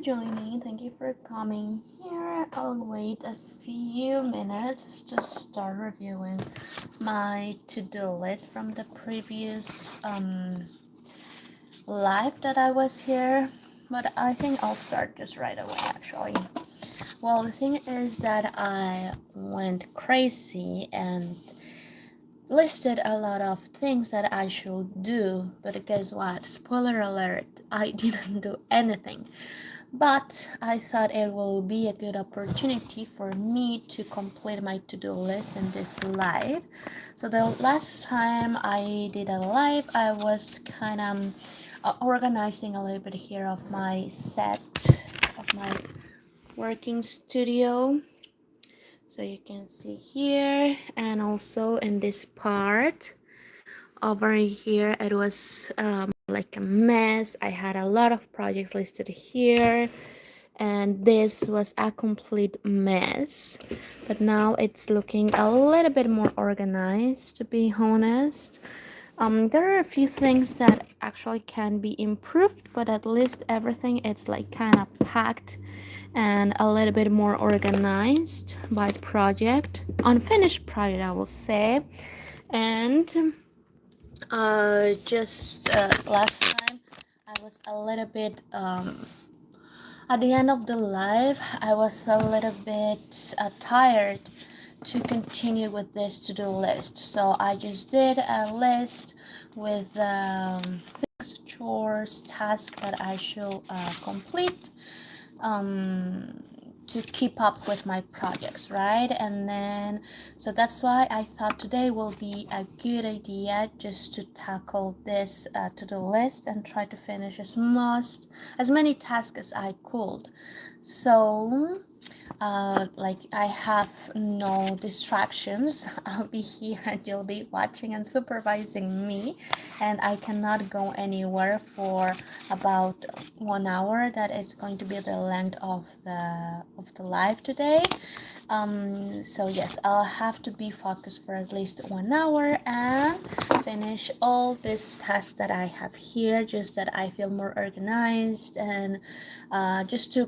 joining. Thank you for coming here. I'll wait a few minutes to start reviewing my to-do list from the previous live that I was here. But I think I'll start just right away actually. Well, the thing is that I went crazy and listed a lot of things that I should do, but guess what? Spoiler alert, I didn't do anything. But I thought it will be a good opportunity for me to complete my to-do list in this live. So the last time I did a live, I was kind of organizing a little bit here of my set of my working studio. So you can see here, and also in this part over here it was like a mess. I had a lot of projects listed here, and this was a complete mess, but now it's looking a little bit more organized, to be honest. There are a few things that actually can be improved, but at least everything it's like kind of packed and a little bit more organized by project, unfinished project I will say. And just last time I was a little bit at the end of the live, I was a little bit tired to continue with this to-do list. So I just did a list with things, chores, tasks that I should complete to keep up with my projects, right? And then, so that's why I thought today will be a good idea just to tackle this to-do list and try to finish as many tasks as I could. So like I have no distractions. I'll be here and you'll be watching and supervising me, and I cannot go anywhere for about 1 hour. That is going to be the length of the live today. So yes, I'll have to be focused for at least 1 hour and finish all these tasks that I have here, just that I feel more organized, and just to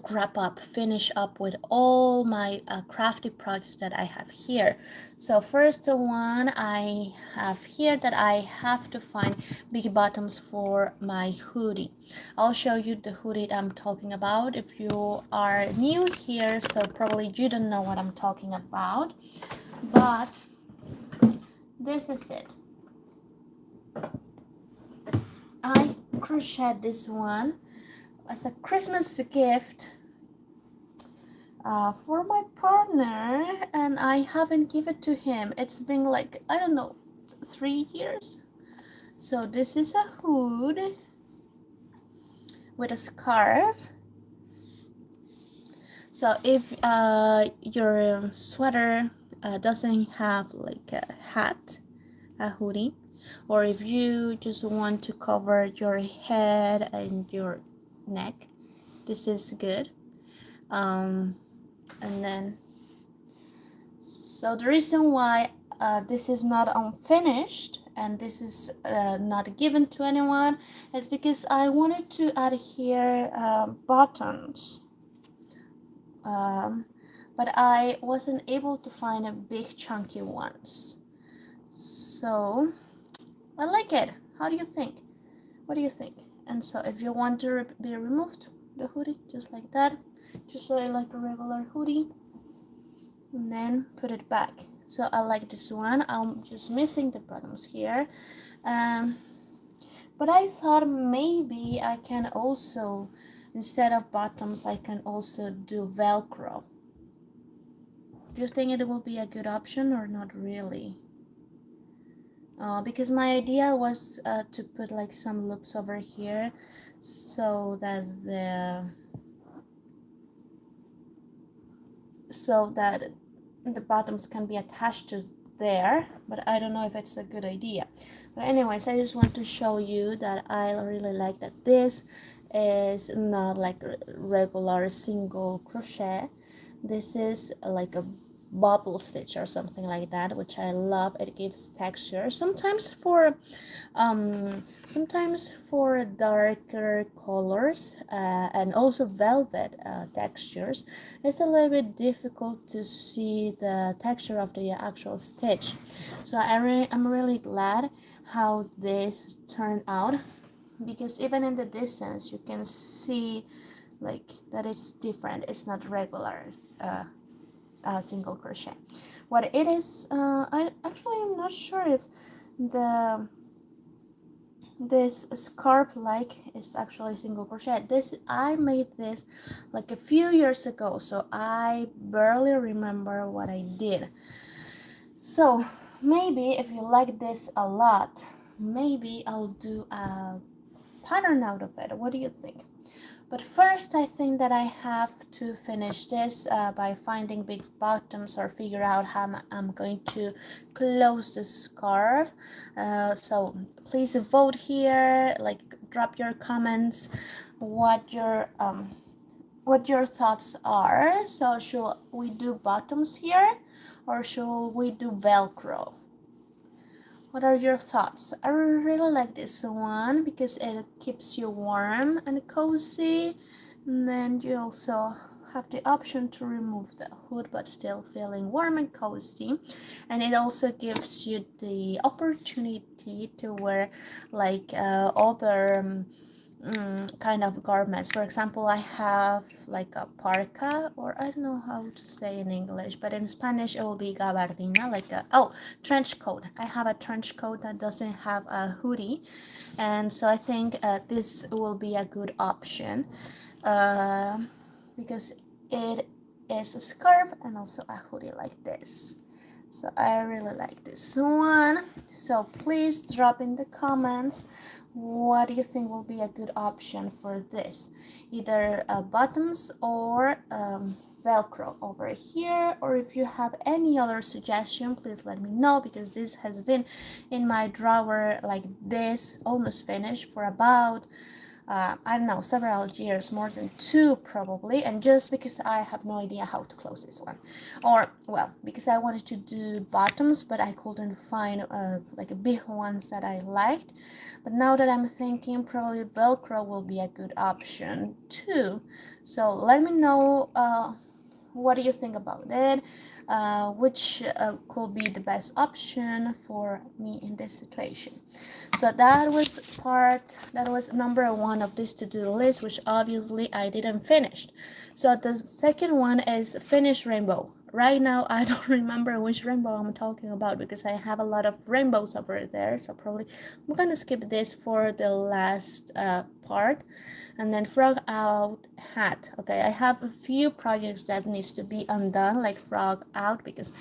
finish up with all my crafty projects that I have here. So first one I have here that I have to find big bottoms for my hoodie. I'll show you the hoodie I'm talking about if you are new here, so probably you don't know what I'm talking about, but this is it. I crocheted this one as a Christmas gift for my partner, and I haven't given it to him. It's been like, I don't know, 3 years. So this is a hood with a scarf. So if your sweater doesn't have like a hat, a hoodie, or if you just want to cover your head and your neck, this is good. And then, so the reason why this is not unfinished and this is not given to anyone is because I wanted to add here buttons, but I wasn't able to find a big chunky ones. So I like it. How do you think? What do you think? And so if you want to be removed the hoodie just like that, just like a regular hoodie, and then put it back. So I like this one. I'm just missing the bottoms here, but I thought maybe I can also, instead of bottoms, I can also do Velcro. Do you think it will be a good option or not really? Because my idea was to put like some loops over here so that the bottoms can be attached to there, but I don't know if it's a good idea. But anyways, I just want to show you that I really like that this is not like regular single crochet. This is like a bubble stitch or something like that, which I love. It gives texture. Sometimes for darker colors and also velvet textures, it's a little bit difficult to see the texture of the actual stitch. So I'm really glad how this turned out, because even in the distance you can see like that it's different. It's not regular single crochet. What it is, I actually am not sure if the this scarf like is actually single crochet. This I made this like a few years ago, so I barely remember what I did. So maybe if you like this a lot, maybe I'll do a pattern out of it. What do you think? But first, I think that I have to finish this by finding big bottoms or figure out how I'm going to close the scarf. So please vote here, like drop your comments, what your thoughts are. So should we do bottoms here or should we do Velcro? What are your thoughts? I really like this one because it keeps you warm and cozy. And then you also have the option to remove the hood but still feeling warm and cozy. And it also gives you the opportunity to wear like other kind of garments. For example, I have like a parka, or I don't know how to say in English, but in Spanish it will be gabardina, like a trench coat. I have a trench coat that doesn't have a hoodie, and so I think this will be a good option because it is a scarf and also a hoodie like this. So I really like this one. So please drop in the comments what do you think will be a good option for this, either bottoms or Velcro over here, or if you have any other suggestion, please let me know, because this has been in my drawer like this, almost finished, for about I don't know, several years, more than 2 probably, and just because I have no idea how to close this one, or well, because I wanted to do bottoms but I couldn't find like big ones that I liked. But now that I'm thinking, probably Velcro will be a good option too. So let me know what do you think about it, which could be the best option for me in this situation. So that was number 1 of this to-do list, which obviously I didn't finish. So the second one is finish rainbow. Right now I don't remember which rainbow I'm talking about because I have a lot of rainbows over there, so probably I'm gonna skip this for the last part. And then frog out hat. Okay, I have a few projects that needs to be undone, like frog out, because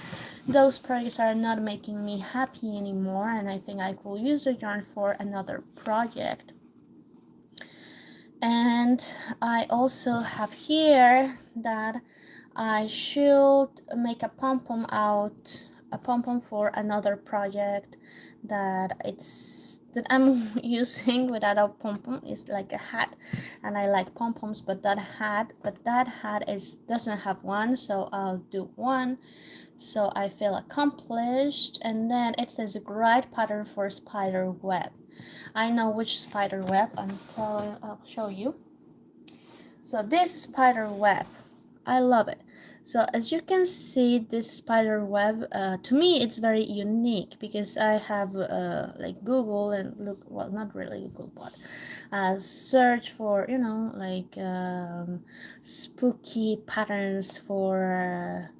those projects are not making me happy anymore, and I think I could use the yarn for another project. And I also have here that I should make a pom-pom for another project that I'm using without a pom-pom. Is like a hat, and I like pom-poms, but that hat doesn't have one, so I'll do one. So I feel accomplished. And then it says grind pattern for spider web. I know which spider web. I'll show you. So this spider web, I love it. So as you can see, this spider web, to me it's very unique because I have like Google and look, well, not really Google, but search for, like spooky patterns for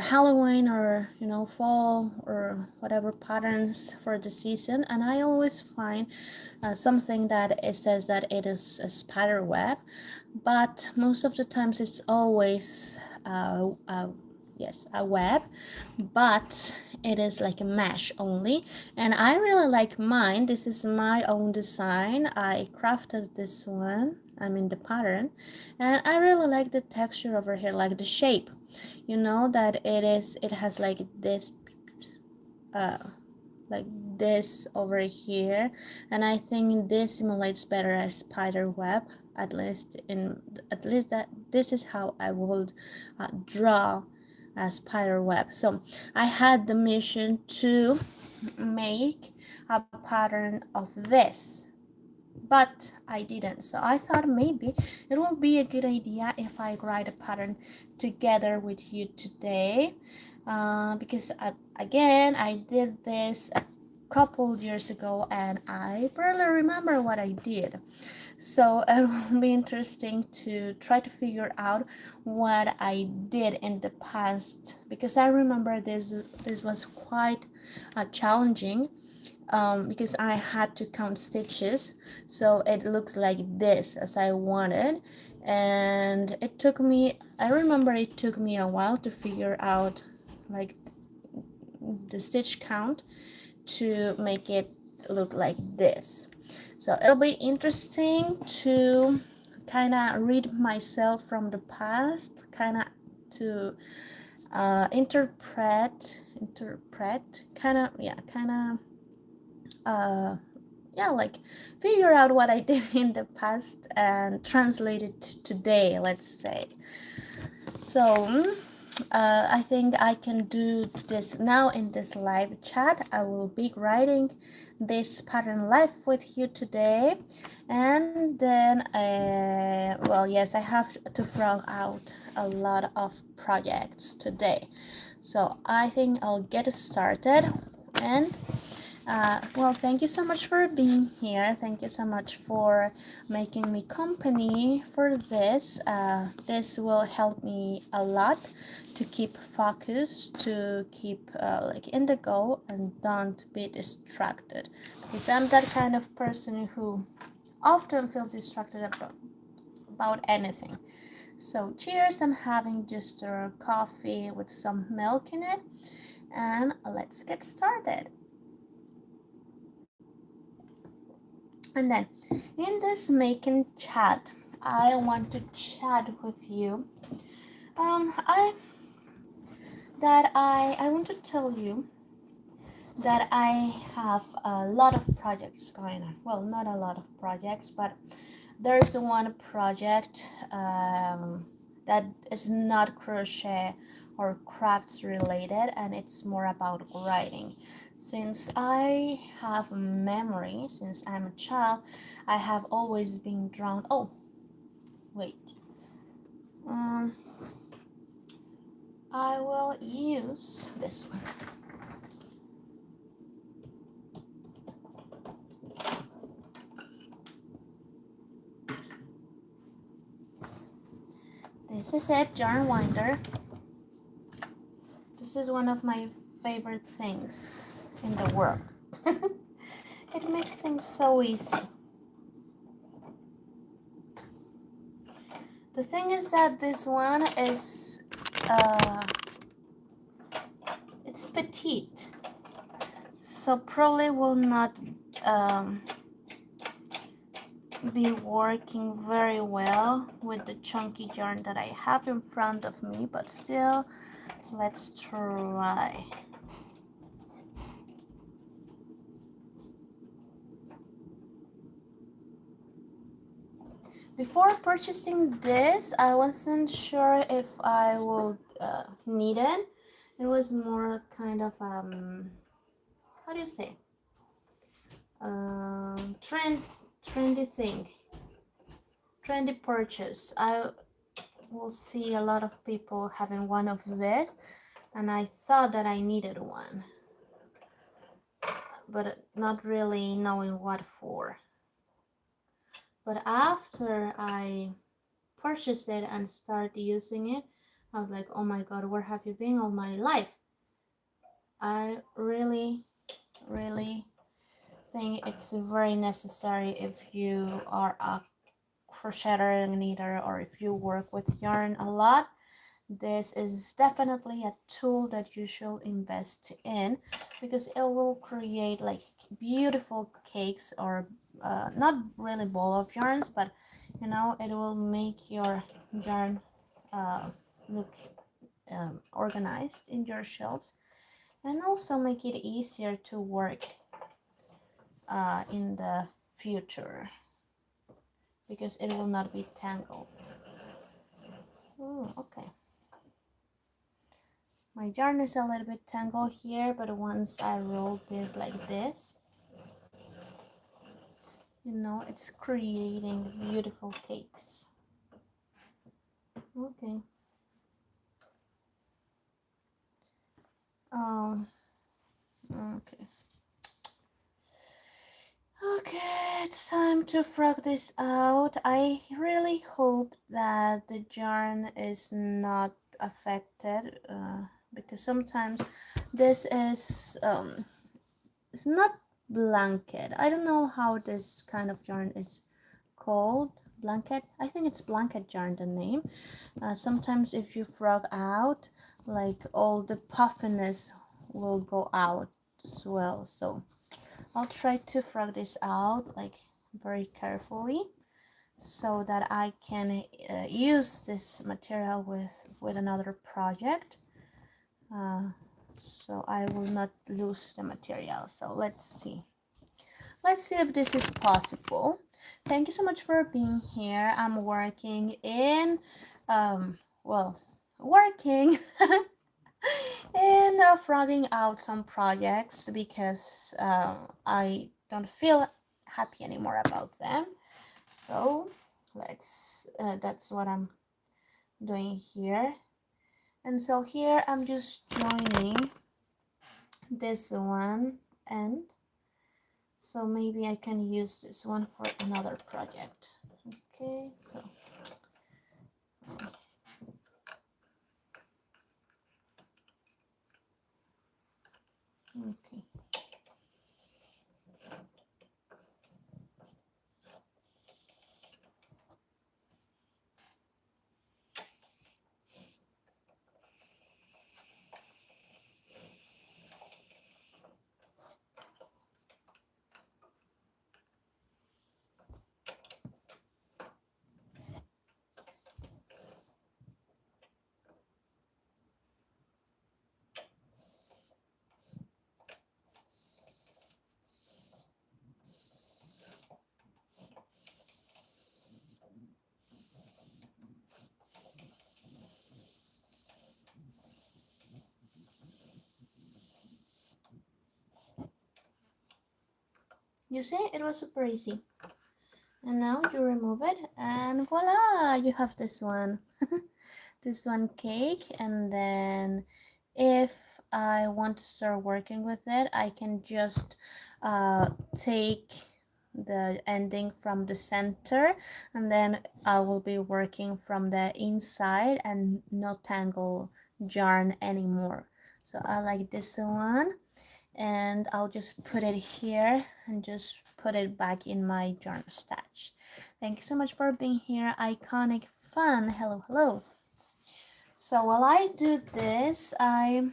Halloween, or fall, or whatever patterns for the season, and I always find something that it says that it is a spider web, but most of the times it's always yes, a web, but it is like a mesh only. And I really like mine. This is my own design. I crafted this one, I mean the pattern, and I really like the texture over here, like the shape, that it has like this over here, and I think this simulates better as spider web, at least that this is how I would draw Spiderweb. So I had the mission to make a pattern of this, but I didn't. So I thought maybe it will be a good idea if I write a pattern together with you today, because again, I did this a couple years ago and I barely remember what I did. So it will be interesting to try to figure out what I did in the past, because I remember this was quite challenging, because I had to count stitches so it looks like this as I wanted, and I remember it took me a while to figure out like the stitch count to make it look like this. So it'll be interesting to kind of read myself from the past, kind of to interpret, like figure out what I did in the past and translate it to today, let's say. So I think I can do this now in this live chat. I will be writing this pattern live with you today, and then well, yes, I have to throw out a lot of projects today, so I think I'll get started. And well, thank you so much for being here. Thank you so much for making me company for this. This will help me a lot to keep focused, to keep like in the go and don't be distracted. Because I'm that kind of person who often feels distracted about anything. So cheers, I'm having just a coffee with some milk in it. And let's get started. And then in this making chat, I want to chat with you. I want to tell you that I have a lot of projects going on. Well, not a lot of projects, but there's one project that is not crochet or crafts related, and it's more about writing. Since I have memory, since I'm a child, I have always been drawn. Oh, wait. I will use this one. This is it, yarn winder. This is one of my favorite things in the world. It makes things so easy. The thing is that this one is it's petite, so probably will not be working very well with the chunky yarn that I have in front of me, but still, let's try. Before purchasing this, I wasn't sure if I would need it. It was more kind of how do you say, trendy thing, trendy purchase. I will see a lot of people having one of this, and I thought that I needed one, but not really knowing what for. But after I purchased it and started using it, I was like, oh my god, where have you been all my life? I really think it's very necessary if you are a crocheter and knitter, or if you work with yarn a lot. This is definitely a tool that you should invest in, because it will create like beautiful cakes, or not really ball of yarns, but you know, it will make your yarn look organized in your shelves, and also make it easier to work in the future, because it will not be tangled. Ooh, okay. My yarn is a little bit tangled here, but once I roll this like this, you know, it's creating beautiful cakes. Okay. Okay. Okay, it's time to frog this out. I really hope that the yarn is not affected because sometimes this is it's not blanket. I don't know how this kind of yarn is called. Blanket. I think it's blanket yarn, the name. Sometimes if you frog out, like all the puffiness will go out as well. So I'll try to frog this out like very carefully so that I can use this material with another project. So I will not lose the material. So let's see if this is possible. Thank you so much for being here. I'm working in well, working and frogging out some projects because I don't feel happy anymore about them. So that's what I'm doing here. And so here I'm just joining this one end, so maybe I can use this one for another project. Okay, so okay. You see, it was super easy. And now you remove it and voila, you have this one. This one cake. And then if I want to start working with it, I can just take the ending from the center, and then I will be working from the inside and not tangle yarn anymore. So I like this one, and I'll just put it here and just put it back in my yarn stash. Thank you so much for being here. Iconic Fun. Hello, hello. So while I do this, I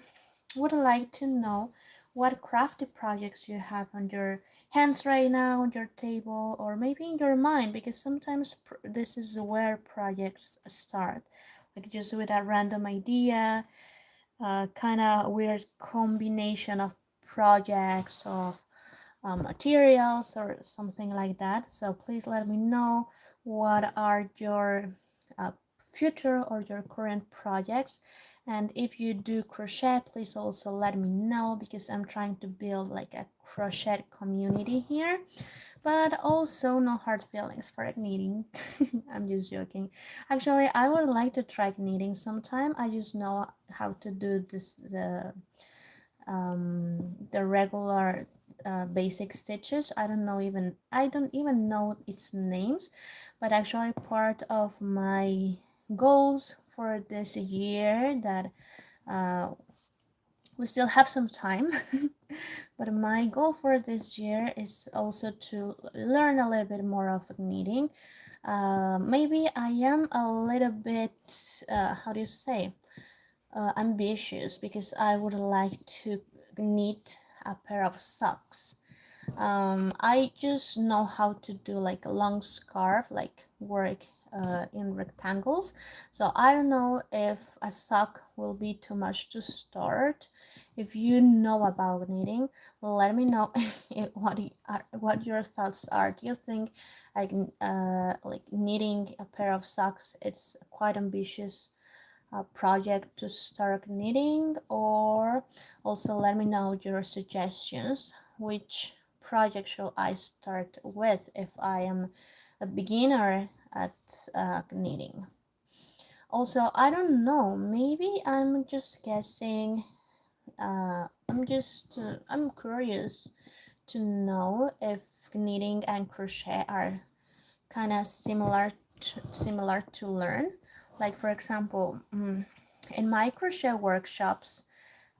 would like to know what crafty projects you have on your hands right now, on your table, or maybe in your mind, because sometimes this is where projects start, like just with a random idea, kind of weird combination of projects, of materials, or something like that. So please let me know what are your uh, future or your current projects. And if you do crochet, please also let me know, because I'm trying to build like a crochet community here. But also no hard feelings for knitting. I'm just joking. Actually, I would like to try knitting sometime. I just know how to do this the regular basic stitches. I don't even know its names, but actually part of my goals for this year that we still have some time but my goal for this year is also to learn a little bit more of knitting. Maybe I am a little bit how do you say ambitious, because I would like to knit a pair of socks. I just know how to do like a long scarf, like work in rectangles. So I don't know if a sock will be too much to start. If you know about knitting, let me know what your thoughts are. Do you think like knitting a pair of socks it's quite ambitious project to start knitting, or also let me know your suggestions. Which project should I start with if I am a beginner at knitting? Also, I don't know, maybe I'm just guessing. I'm curious to know if knitting and crochet are kind of similar to learn. Like for example, in my crochet workshops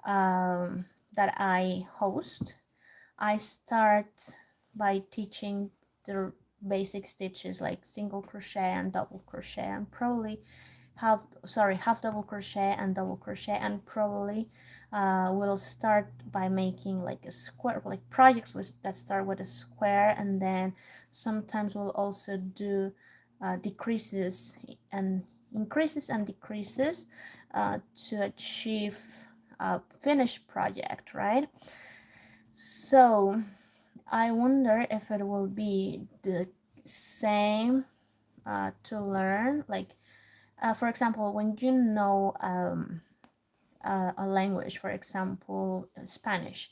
that I host, I start by teaching the basic stitches like single crochet and double crochet, and probably half double crochet and double crochet, and probably we'll start by making like a square, like projects that start with a square, and then sometimes we'll also do decreases and increases and decreases to achieve a finished project, right? So I wonder if it will be the same to learn, like for example, when you know a language, for example, Spanish.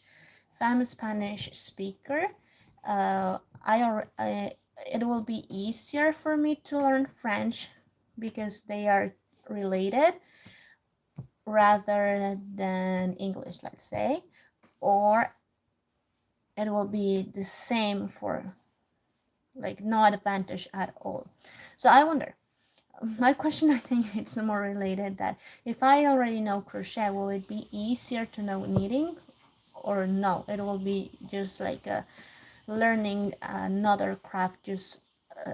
If I'm a Spanish speaker, uh, it will be easier for me to learn French because they are related rather than English, let's say, or it will be the same for like no advantage at all. So I wonder, my question, I think it's more related that if I already know crochet, will it be easier to know knitting, or no, it will be just like learning another craft just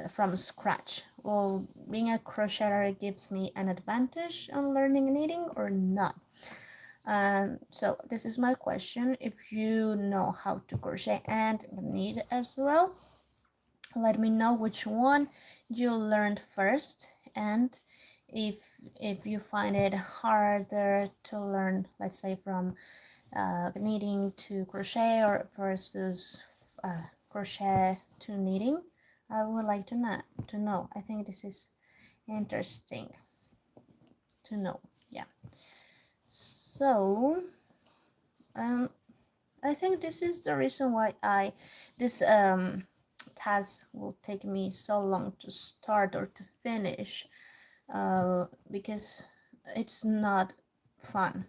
from scratch? Will being a crocheter gives me an advantage on learning knitting or not? So this is my question. If you know how to crochet and knit as well, let me know which one you learned first, and if you find it harder to learn, let's say from knitting to crochet or versus crochet to knitting, I would like to know. I think this is interesting to know. Yeah. So I think this is the reason why this task will take me so long to start or to finish, because it's not fun.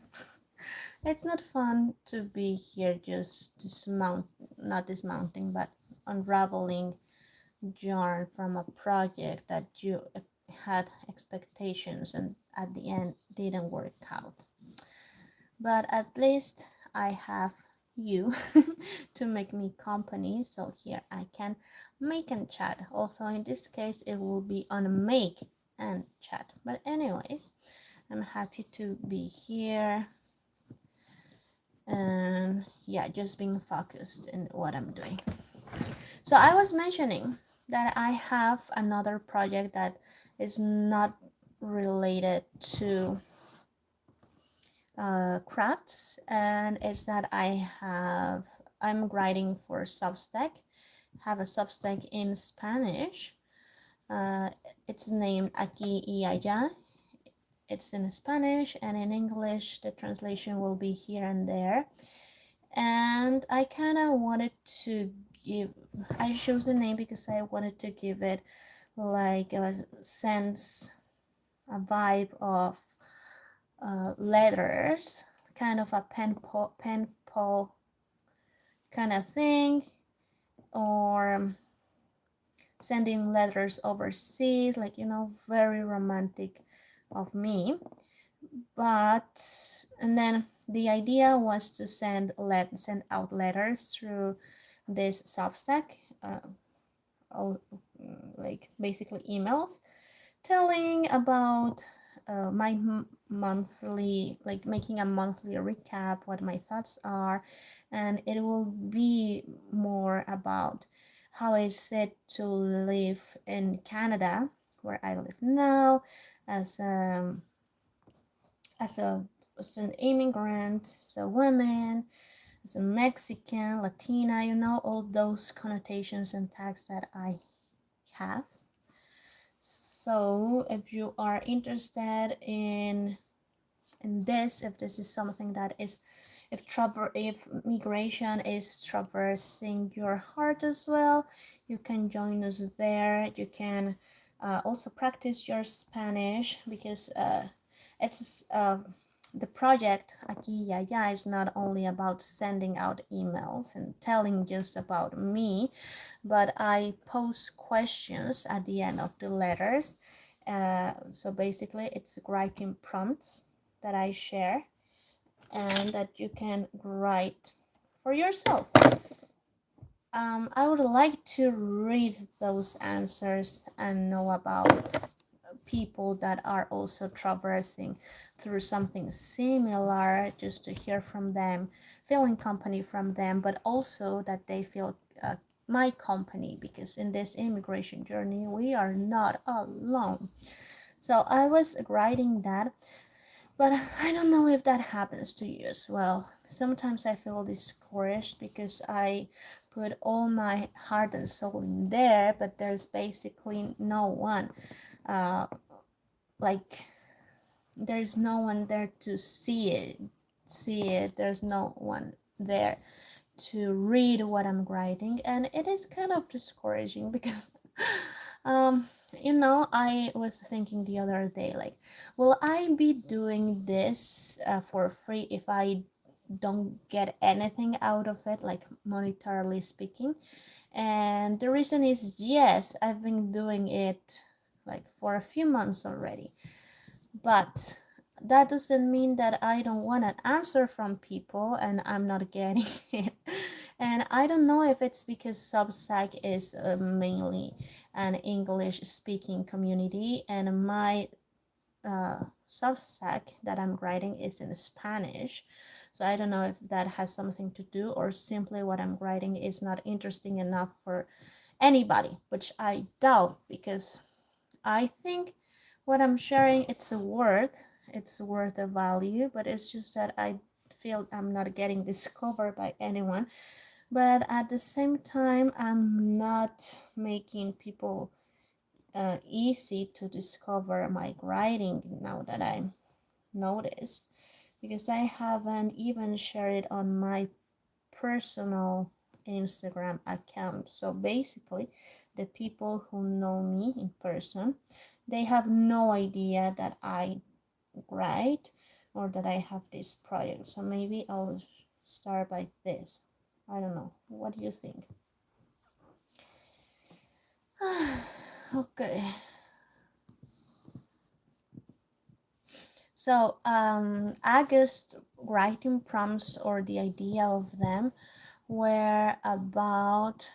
It's not fun to be here just not dismounting, but unraveling yarn from a project that you had expectations and at the end didn't work out. But at least I have you to make me company, so here I can make and chat. Also in this case it will be on make and chat, but anyways, I'm happy to be here, and yeah, just being focused in what I'm doing. So I was mentioning that I have another project that is not related to crafts, and it's that I'm writing for Substack. Have a Substack in Spanish. It's named Aquí y Allá. It's in Spanish, and in English the translation will be here and there. And I kind of wanted to I chose the name because I wanted to give it like a sense, a vibe of letters, kind of a pen pal kind of thing, or sending letters overseas, like, you know, very romantic of me. But and then the idea was to send out letters through this Substack, like basically emails, telling about my monthly, like making a monthly recap, what my thoughts are, and it will be more about how is it to live in Canada, where I live now, as as a as an immigrant, as a woman, as a Mexican, Latina, you know, all those connotations and tags that I have. So if you are interested in in this, if this is something that is, if migration is traversing your heart as well, you can join us there. You can also practice your Spanish, because it's the project Aquí y Allá is not only about sending out emails and telling just about me, but I post questions at the end of the letters. So basically it's writing prompts that I share and that you can write for yourself. I would like to read those answers and know about people that are also traversing through something similar, just to hear from them, feeling company from them, but also that they feel my company, because in this immigration journey we are not alone. So I was writing that, but I don't know if that happens to you as well. Sometimes I feel discouraged because I put all my heart and soul in there, but there's basically no one. Like, there's no one there to see it. There's no one there to read what I'm writing, and it is kind of discouraging because I was thinking the other day, like, will I be doing this for free if I don't get anything out of it, like monetarily speaking? And the reason is, yes, I've been doing it like for a few months already, but that doesn't mean that I don't want an answer from people and I'm not getting it. And I don't know if it's because Substack is mainly an English speaking community, and my Substack that I'm writing is in Spanish. So I don't know if that has something to do, or simply what I'm writing is not interesting enough for anybody, which I doubt, because I think what I'm sharing, it's worth a value, but it's just that I feel I'm not getting discovered by anyone. But at the same time, I'm not making people easy to discover my writing, now that I noticed, because I haven't even shared it on my personal Instagram account. So basically, the people who know me in person, they have no idea that I write or that I have this project. So maybe I'll start by this. I don't know. What do you think? Okay. So, August writing prompts, or the idea of them, were about,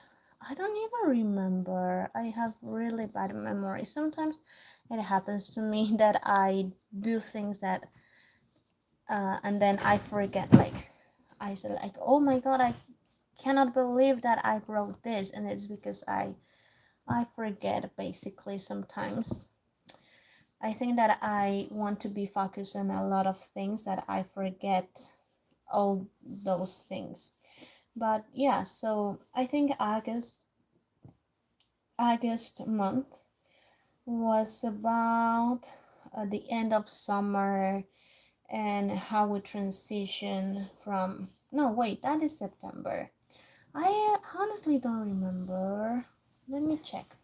I don't even remember. I have really bad memory. Sometimes it happens to me that I do things that and then I forget. Like, I said, like, oh my god, I cannot believe that I wrote this, and it's because I forget, basically. Sometimes I think that I want to be focused on a lot of things that I forget all those things. But yeah, so I think August month was about the end of summer, and how we transition from, no wait, that is September. I honestly don't remember. Let me check.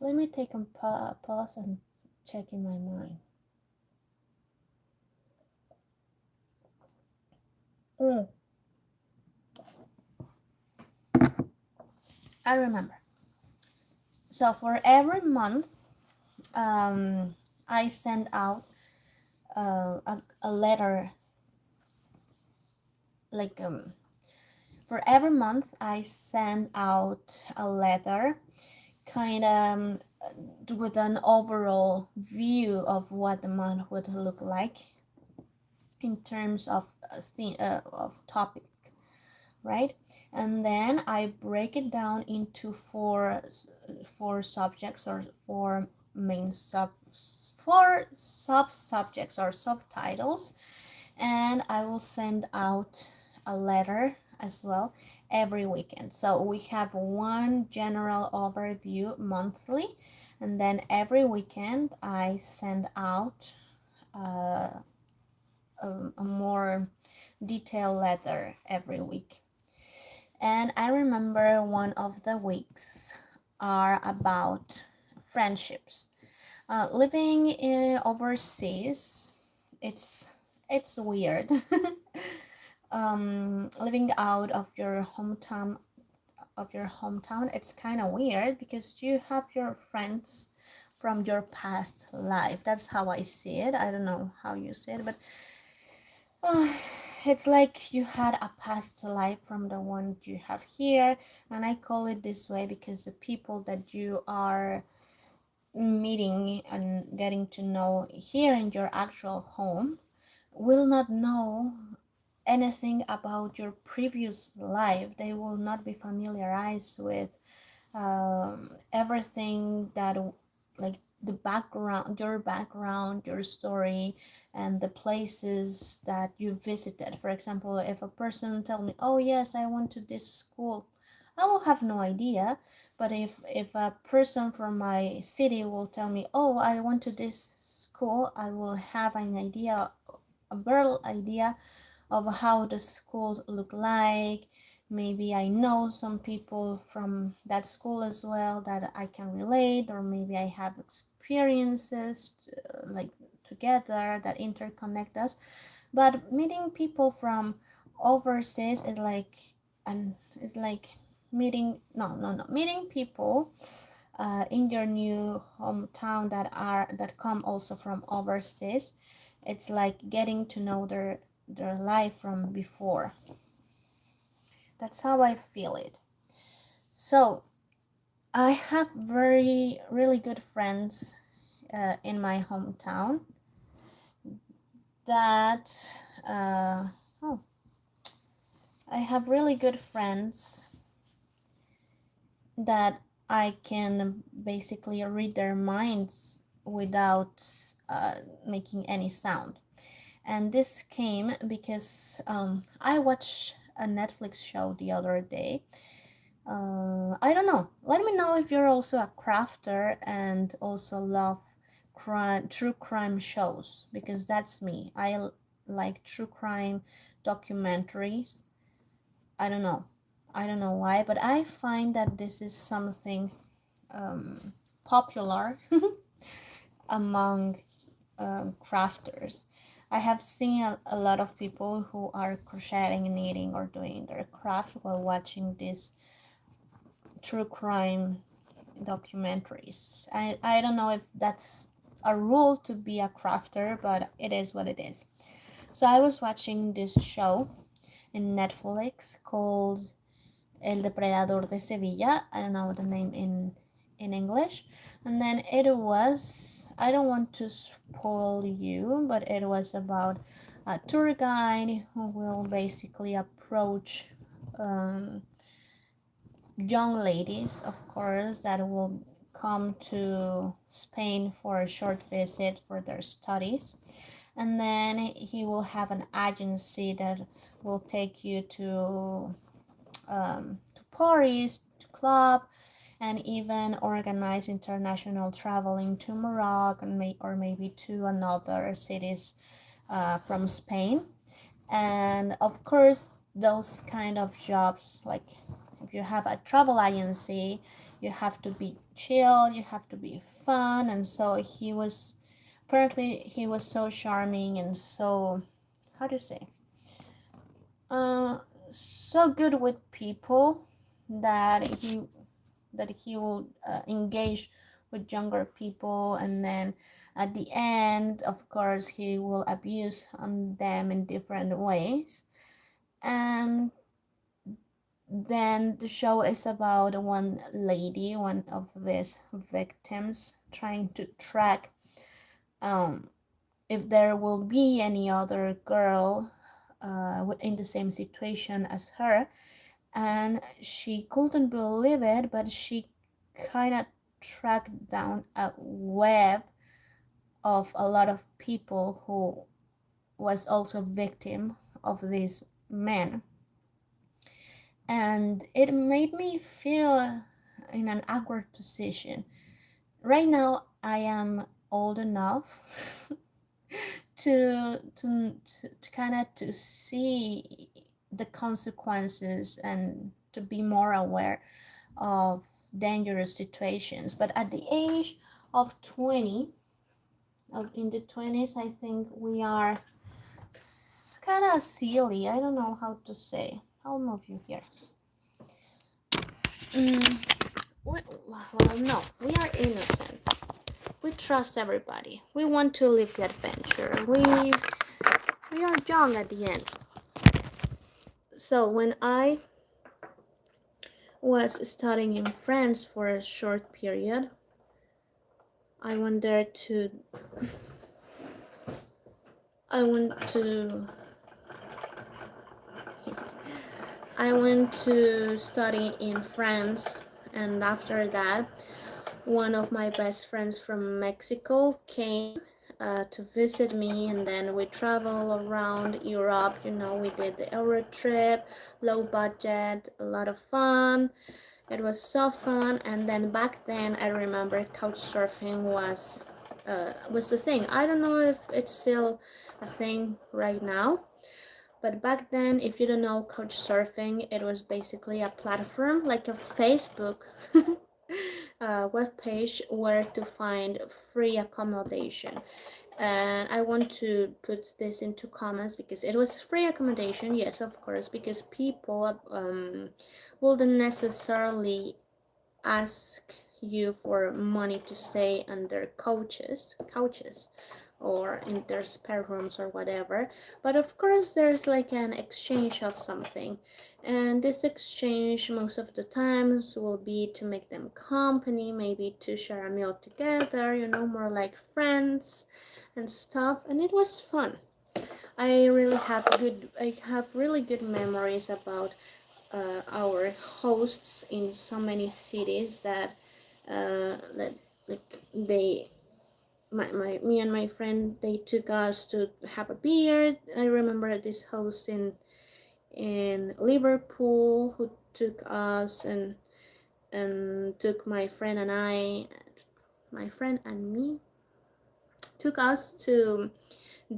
Let me take a pause and check in my mind. I remember. So for every month, I send out a letter, like for every month I send out a letter, kind of with an overall view of what the month would look like in terms of of topic, right? And then I break it down into four subjects, or four sub subjects or subtitles, and I will send out a letter as well every weekend. So we have one general overview monthly, and then every weekend I send out a more detailed letter every week. And I remember one of the weeks are about friendships. Living overseas, it's weird. Living out of your hometown, it's kind of weird because you have your friends from your past life. That's how I see it. I don't know how you see it, but uh, it's like you had a past life from the one you have here. And I call it this way because the people that you are meeting and getting to know here in your actual home will not know anything about your previous life. They will not be familiarized with everything that, like, the background, your story, and the places that you visited. For example, if a person tell me, oh yes, I went to this school, I will have no idea. But if a person from my city will tell me, oh, I went to this school, I will have an idea, a barely idea of how the school look like. Maybe I know some people from that school as well that I can relate, or maybe I have experiences like together that interconnect us. But meeting people from overseas is like, and is like meeting, no, meeting people in your new hometown that come also from overseas. It's like getting to know their life from before. That's how I feel it. So I have really good friends in my hometown that oh, I have really good friends that I can basically read their minds without making any sound. And this came because I watched a Netflix show the other day. I don't know. Let me know if you're also a crafter and also love true crime shows, because that's me. Like true crime documentaries. I don't know. I don't know why, but I find that this is something popular among crafters. I have seen a lot of people who are crocheting, knitting, or doing their craft while watching these true crime documentaries. I don't know if that's a rule to be a crafter, but it is what it is. So I was watching this show in Netflix called El Depredador de Sevilla. I don't know the name in English. And then it was, I don't want to spoil you, but it was about a tour guide who will basically approach young ladies, of course, that will come to Spain for a short visit for their studies. And then he will have an agency that will take you to parties, to club, and even organize international traveling to Morocco or maybe to another cities from Spain. And of course, those kind of jobs, like if you have a travel agency, you have to be chill, you have to be fun. And so he was so charming and so, how do you say, uh, so good with people that he will engage with younger people, and then at the end, of course, he will abuse on them in different ways. And then the show is about one lady, one of these victims, trying to track um, if there will be any other girl in the same situation as her. And she couldn't believe it, but she kind of tracked down a web of a lot of people who was also victim of these men. And it made me feel in an awkward position. Right now I am old enough to kind of to see the consequences and to be more aware of dangerous situations. But at the age of 20, in the 20s, I think we are kind of silly. I don't know how to say. I'll move you here. Well, no, we are innocent. We trust everybody. We want to live the adventure. We are young at the end. So when I was studying in France for a short period, I went there to I went to study in France, and after that, one of my best friends from Mexico came to visit me, and then we traveled around Europe. You know, we did the Euro trip, low budget, a lot of fun. It was so fun. And then back then, I remember couch surfing was the thing. I don't know if it's still a thing right now, but back then, if you don't know couch surfing, it was basically a platform like a Facebook web page where to find free accommodation. And I want to put this into comments because it was free accommodation, yes, of course, because people wouldn't necessarily ask you for money to stay under couches or in their spare rooms or whatever, but of course there's like an exchange of something, and this exchange most of the times will be to make them company, maybe to share a meal together, you know, more like friends and stuff. And it was fun. I have really good memories about our hosts in so many cities that like they me and my friend, they took us to have a beer. I remember this host in Liverpool who took us and took my friend and me took us to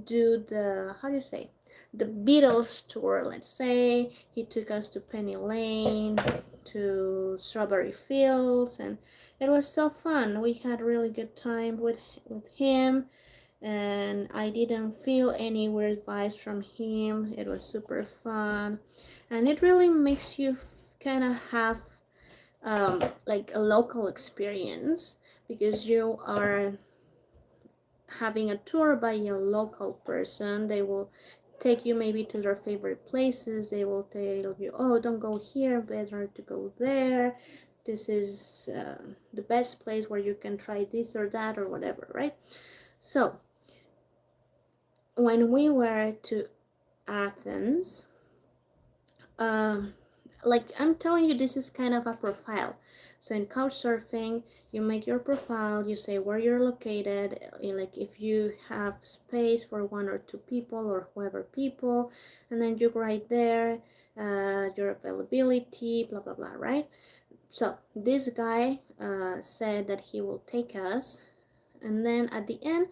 do the, how do you say, the Beatles tour. Let's say he took us to Penny Lane, to Strawberry Fields, and it was so fun. We had a really good time with him, and I didn't feel any weird vibes from him. It was super fun, and it really makes you kind of have like a local experience, because you are having a tour by a local person. They will take you maybe to their favorite places. They will tell you, oh, don't go here, better to go there. This is the best place where you can try this or that or whatever, right? So when we were to Athens, like I'm telling you, this is kind of a profile. So in couchsurfing, you make your profile, you say where you're located, like if you have space for one or two people or whoever people, and then you write there your availability, blah blah blah, right? So this guy said that he will take us, and then at the end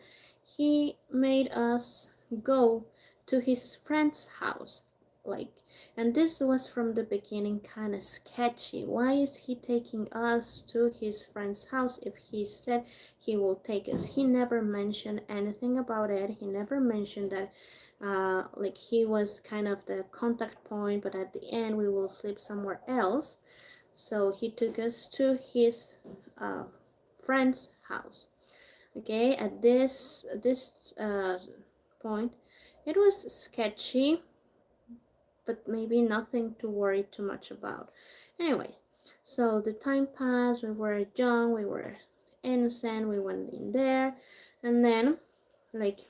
he made us go to his friend's house, like, and this was from the beginning kind of sketchy. Why is he taking us to his friend's house if he said he will take us? He never mentioned anything about it. He never mentioned that like he was kind of the contact point, but at the end we will sleep somewhere else. So he took us to his friend's house. Okay, at this point it was sketchy, but maybe nothing to worry too much about. Anyways, so the time passed. We were young, we were innocent, we went in there, and then like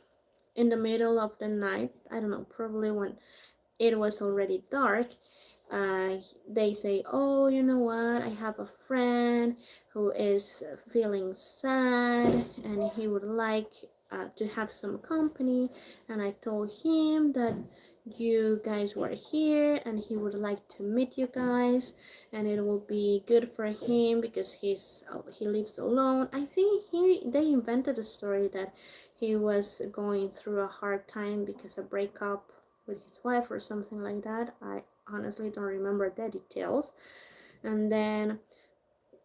in the middle of the night, I don't know, probably when it was already dark, they say, oh, you know what, I have a friend who is feeling sad and he would like to have some company, and I told him that you guys were here and he would like to meet you guys, and it will be good for him because he lives alone. I think they invented a story that he was going through a hard time because of breakup with his wife or something like that. I honestly don't remember the details. And then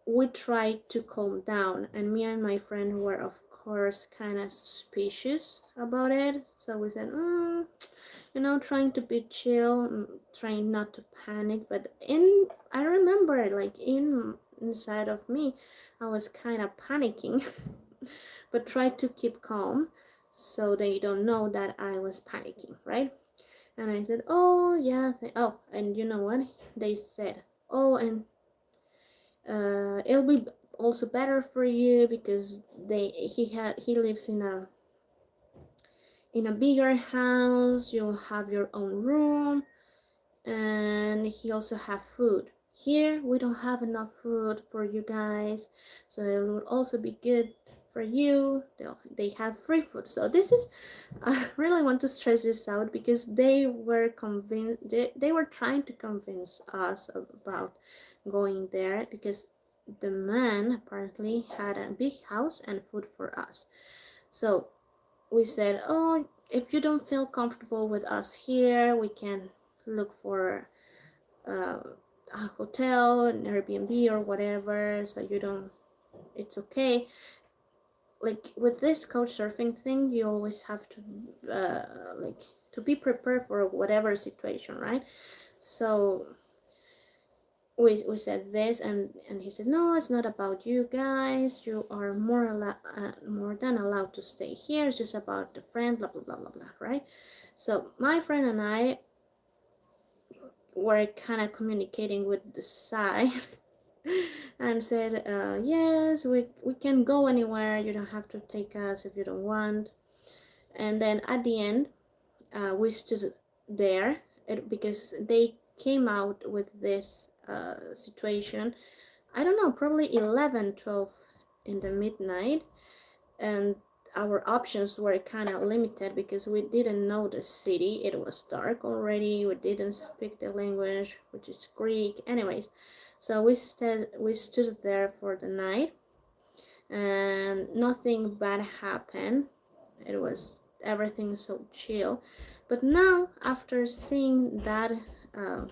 we tried to calm down, and me and my friend were of course kind of suspicious about it. So we said, trying to be chill, trying not to panic. But I remember, like inside of me, I was kind of panicking, but tried to keep calm so they don't know that I was panicking, right? And I said, oh yeah, oh, and you know what? They said, oh, and it'll be also better for you because he lives in a bigger house. You'll have your own room, and he also have food. Here we don't have enough food for you guys, so it would also be good for you. They have free food. So this is, I really want to stress this out because they were convinced, they were trying to convince us about going there because the man apparently had a big house and food for us. So we said, oh, if you don't feel comfortable with us here, we can look for uh, a hotel, an Airbnb or whatever, so you don't, it's okay. Like with this couch surfing thing, you always have to like to be prepared for whatever situation, right? So we said this, and he said, no, it's not about you guys, you are more than allowed to stay here, it's just about the friend, blah blah blah blah blah, right? So my friend and I were kind of communicating with the side and said, yes, we can go anywhere, you don't have to take us if you don't want. And then at the end, we stood there because they came out with this situation, I don't know, probably 11, 12 in the midnight. And our options were kind of limited because we didn't know the city. It was dark already. We didn't speak the language, which is Greek. Anyways, so we stood there for the night, and nothing bad happened. It was everything so chill. But now, after seeing that uh,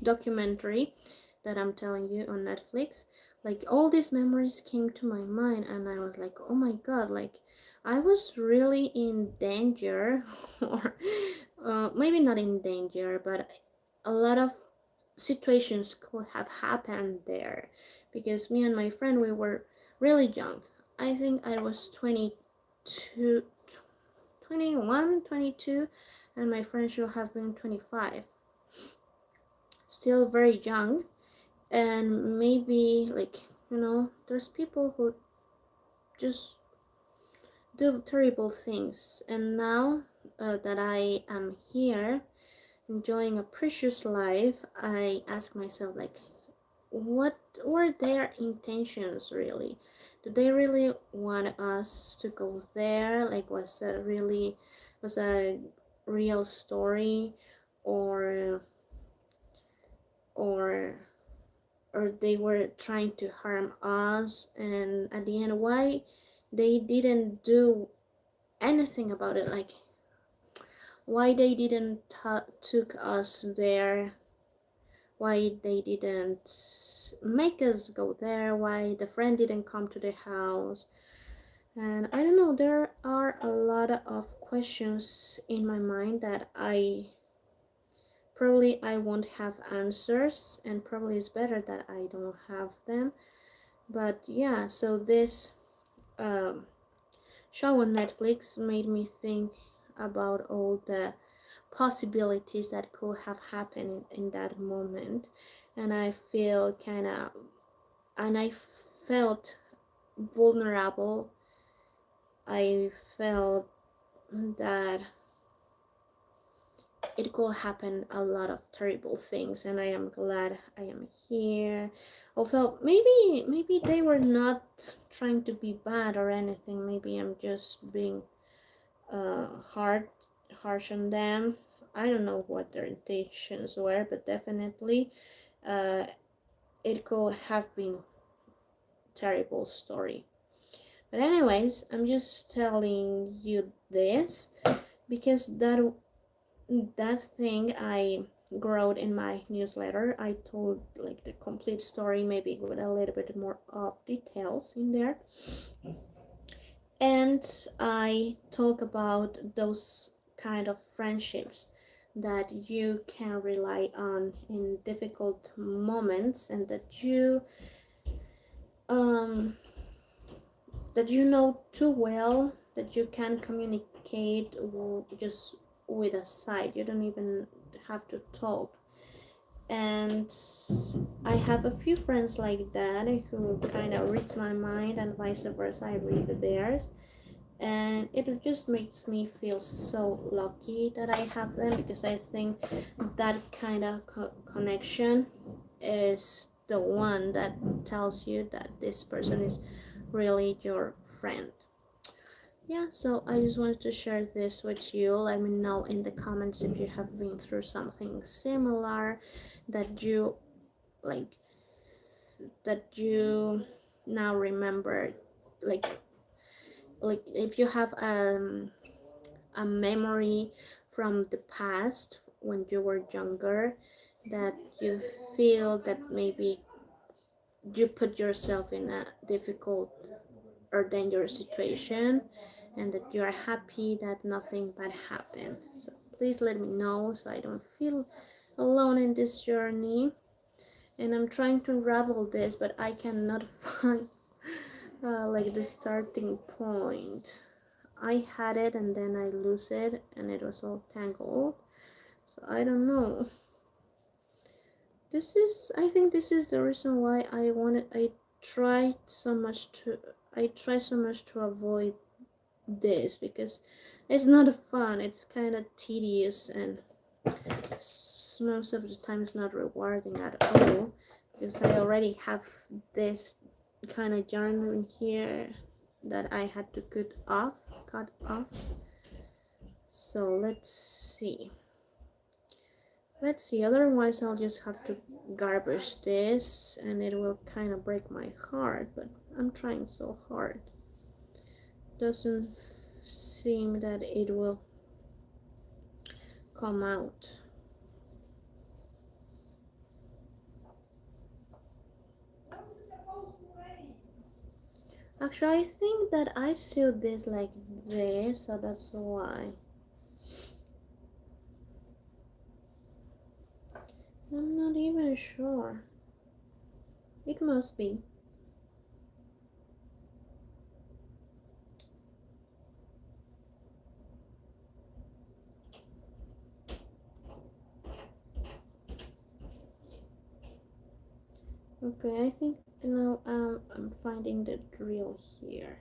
documentary that I'm telling you on Netflix, like all these memories came to my mind, and I was like, oh my god, like I was really in danger, or maybe not in danger, but a lot of situations could have happened there because me and my friend, we were really young. I think I was 22, 21, 22, and my friend should have been 25. Still very young, and maybe, like, there's people who just do terrible things. And now that I am here enjoying a precious life, I ask myself, like, what were their intentions really? Do they really want us to go there? Like, was a real story, or or or they were trying to harm us? And at the end, why they didn't do anything about it? Like, why they didn't took us there, why they didn't make us go there, why the friend didn't come to the house. And I don't know, there are a lot of questions in my mind that I won't have answers, and probably it's better that I don't have them. But yeah, so this um, show on Netflix made me think about all the possibilities that could have happened in that moment. And I feel I felt vulnerable. I felt that it could happen a lot of terrible things, and I am glad I am here. Although maybe they were not trying to be bad or anything. Maybe I'm just being harsh on them. I don't know what their intentions were, but definitely uh, it could have been a terrible story. But anyways, I'm just telling you this because that thing I wrote in my newsletter, I told like the complete story, maybe with a little bit more of details in there. And I talk about those kind of friendships that you can rely on in difficult moments, and that you know too well that you can communicate just with a sight. You don't even have to talk. And I have a few friends like that who kind of reads my mind, and vice versa, I read theirs. And it just makes me feel so lucky that I have them, because I think that kind of connection is the one that tells you that this person is really your friend. Yeah, so I just wanted to share this with you. Let me know in the comments if you have been through something similar, that you like, that you now remember, like if you have a memory from the past when you were younger, that you feel that maybe you put yourself in a difficult or dangerous situation, and that you are happy that nothing bad happened. So please let me know so I don't feel alone in this journey. And I'm trying to unravel this, but I cannot find like the starting point. I had it and then I lose it and it was all tangled. So I don't know. I think this is the reason why I tried so much to avoid this, because it's not fun. It's kind of tedious, and most of the time it's not rewarding at all, because I already have this kind of yarn in here that I had to cut off. So let's see, otherwise I'll just have to garbage this and it will kind of break my heart, but I'm trying so hard. Doesn't seem that it will come out. Actually, I think that I sewed this like this, so that's why. I'm not even sure. It must be. Okay, I think now I'm finding the drill here.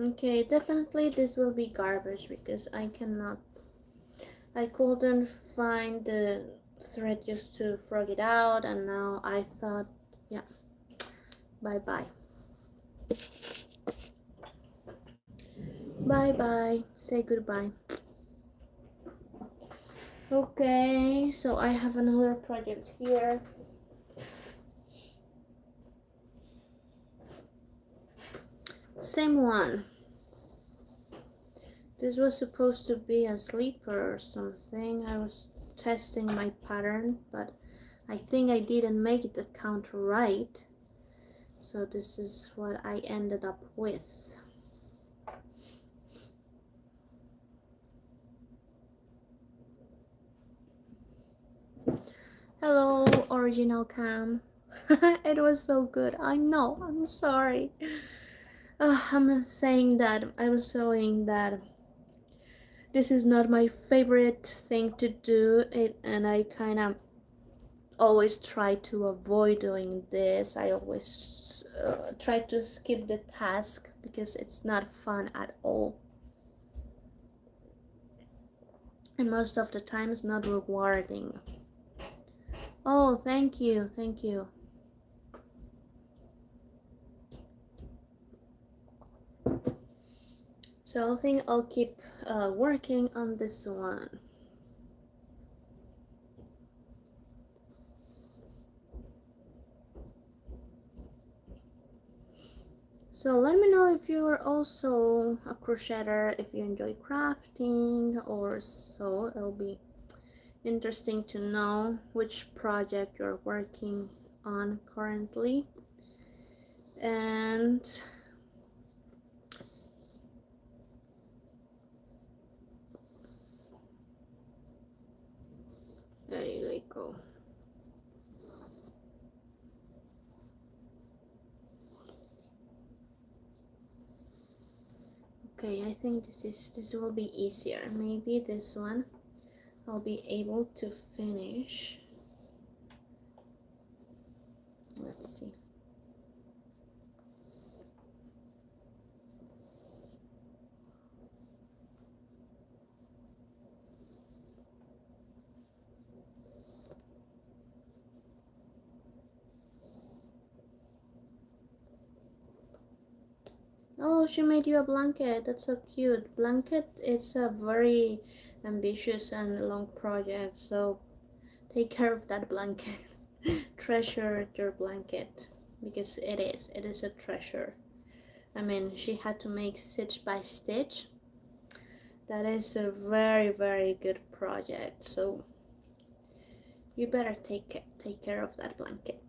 Okay, definitely this will be garbage because I couldn't find the thread just to frog it out, and now I thought, yeah, bye bye. Bye bye, say goodbye. Okay, so I have another project here. Same one. This was supposed to be a sleeper or something. I was testing my pattern, but I think I didn't make the count right. So this is what I ended up with. Hello, original cam. It was so good. I know, I'm sorry. I'm saying that, I was saying that this is not my favorite thing to do, and I kind of always try to avoid doing this. I always try to skip the task because it's not fun at all. And most of the time it's not rewarding. Oh, thank you, thank you. So I think I'll keep working on this one. So let me know if you are also a crocheter, if you enjoy crafting or so. It'll be interesting to know which project you're working on currently. And there you go. Okay, I think this will be easier. Maybe this one I'll be able to finish. Let's see. Oh, she made you a blanket. That's so cute. Blanket, it's a very ambitious and long project, so take care of that blanket. Treasure your blanket because it is a treasure. I mean, she had to make stitch by stitch. That is a very good project, so you better take care of that blanket.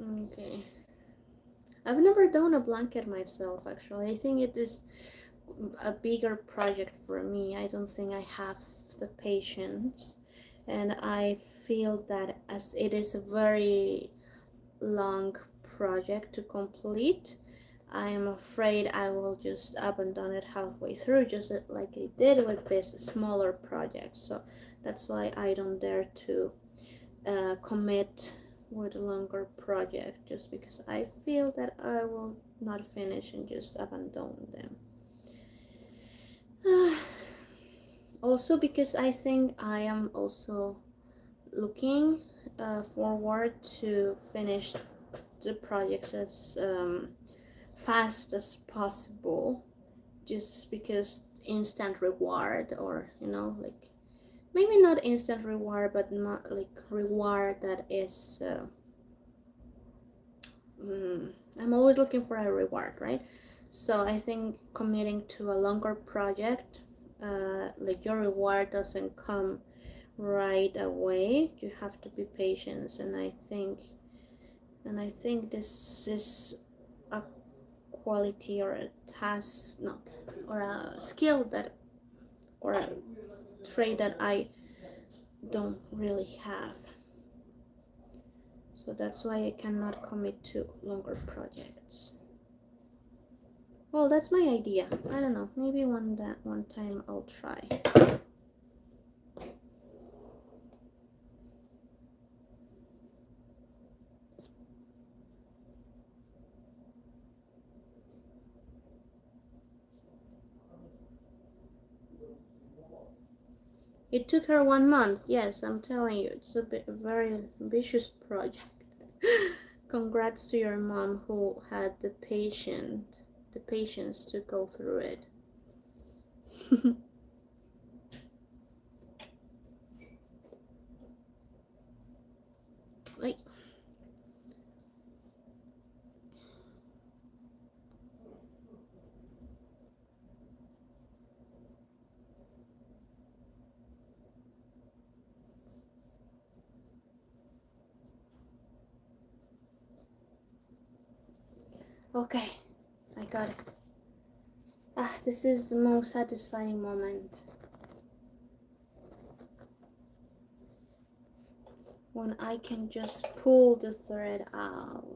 Okay, I've never done a blanket myself, actually. I think it is a bigger project for me. I don't think I have the patience, and I feel that as it is a very long project to complete, I am afraid I will just abandon it halfway through, just like I did with this smaller project. So that's why I don't dare to commit with a longer project, just because I feel that I will not finish and just abandon them. Also because I think I am also looking forward to finish the projects as fast as possible, just because instant reward, or like maybe not instant reward, but not like reward that is I'm always looking for a reward, right? So I think committing to a longer project, like your reward doesn't come right away. You have to be patient, and I think this is a quality or a task, not, or a skill that, or a trait that I don't really have. So that's why I cannot commit to longer projects. Well, that's my idea. I don't know. Maybe one time I'll try. It took her 1 month. Yes, I'm telling you, it's a very ambitious project. Congrats to your mom who had the patience to go through it. Like, okay, I got it. This is the most satisfying moment. When I can just pull the thread out.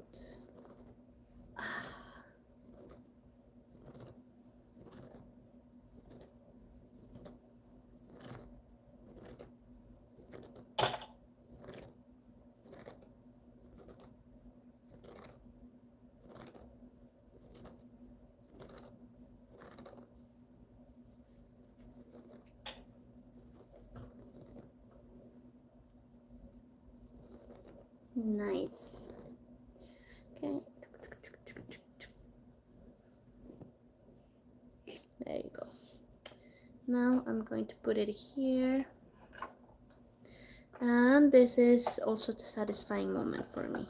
Nice. Okay. There you go. Now I'm going to put it here. And this is also a satisfying moment for me.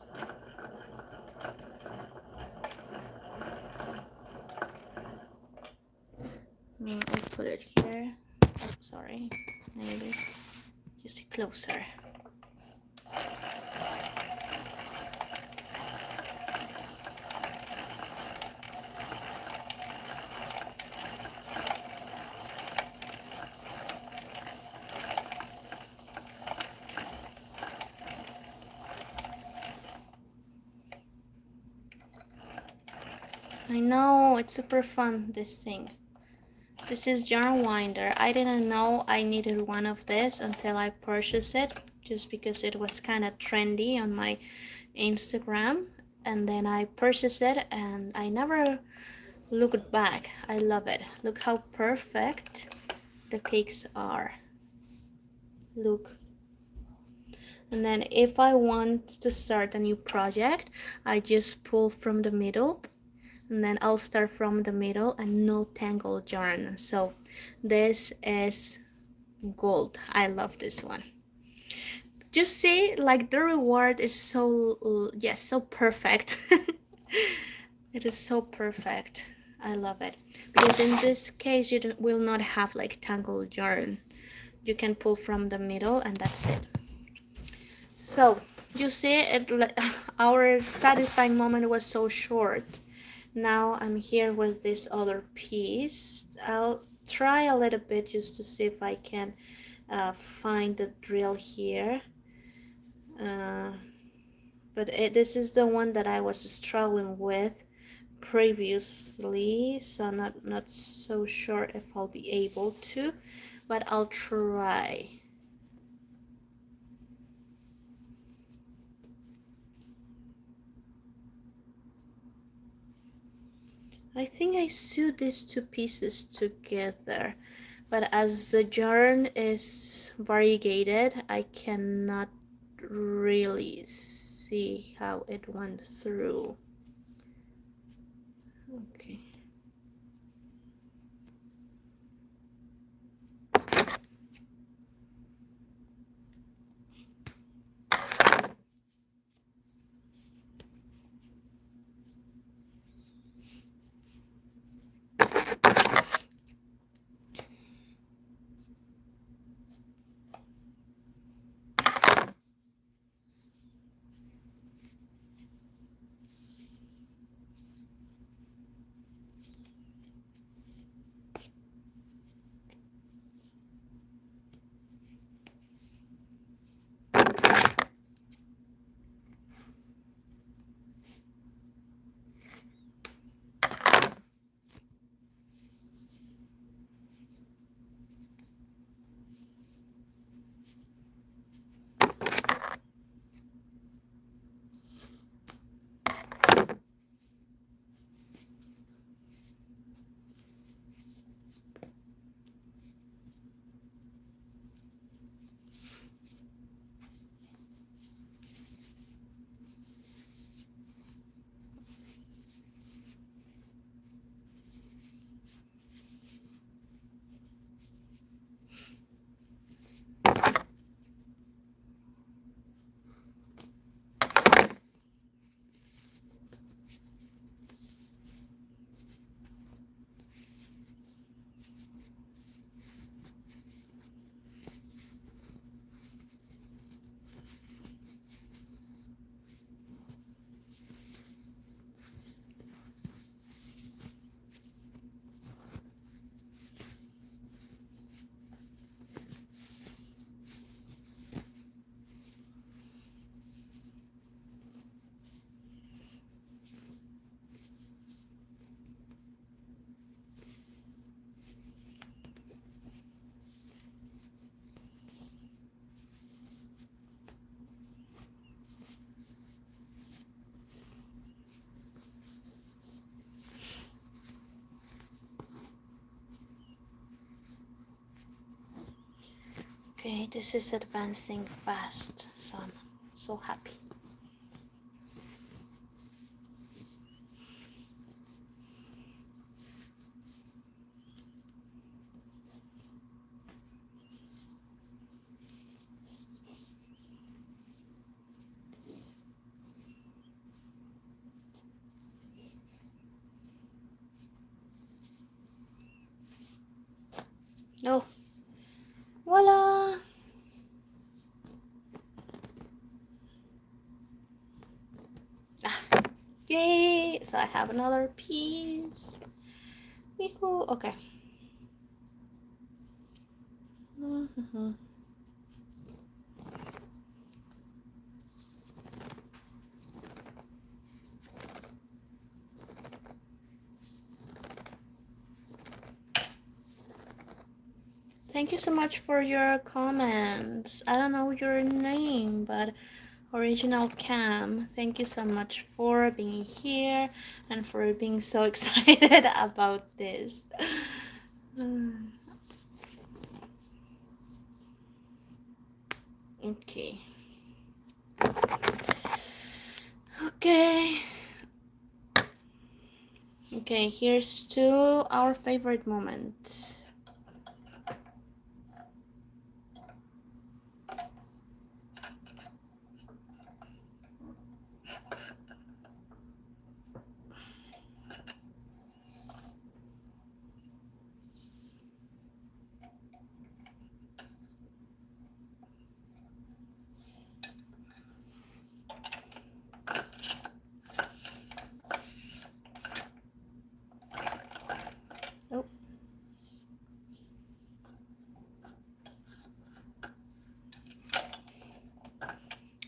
I'll put it here. Oh, sorry. Maybe just closer. I know, it's super fun, this thing. This is yarn winder. I didn't know I needed one of this until I purchased it, just because it was kind of trendy on my Instagram, and then I purchased it and I never looked back. I love it. Look how perfect the cakes are. Look. And then if I want to start a new project, I just pull from the middle, and then I'll start from the middle and no tangled yarn. So this is gold. I love this one. Just see, like, the reward is so, yes, so perfect. It is so perfect. I love it, because in this case you will not have like tangled yarn. You can pull from the middle and that's it. So you see it, our satisfying moment was so short. Now I'm here with this other piece. I'll try a little bit just to see if I can find the drill here. But this is the one that I was struggling with previously, so not so sure if I'll be able to, but I'll try. I think I sewed these two pieces together, but as the yarn is variegated, I cannot really see how it went through. Okay. Okay, this is advancing fast, so I'm so happy. Oh, voila! Ah, yay! So I have another piece. Woohoo! Okay. Thank you so much for your comments. I don't know your name, but Original Cam, thank you so much for being here and for being so excited about this. Okay. Okay. Okay, here's to our favorite moment. Oh.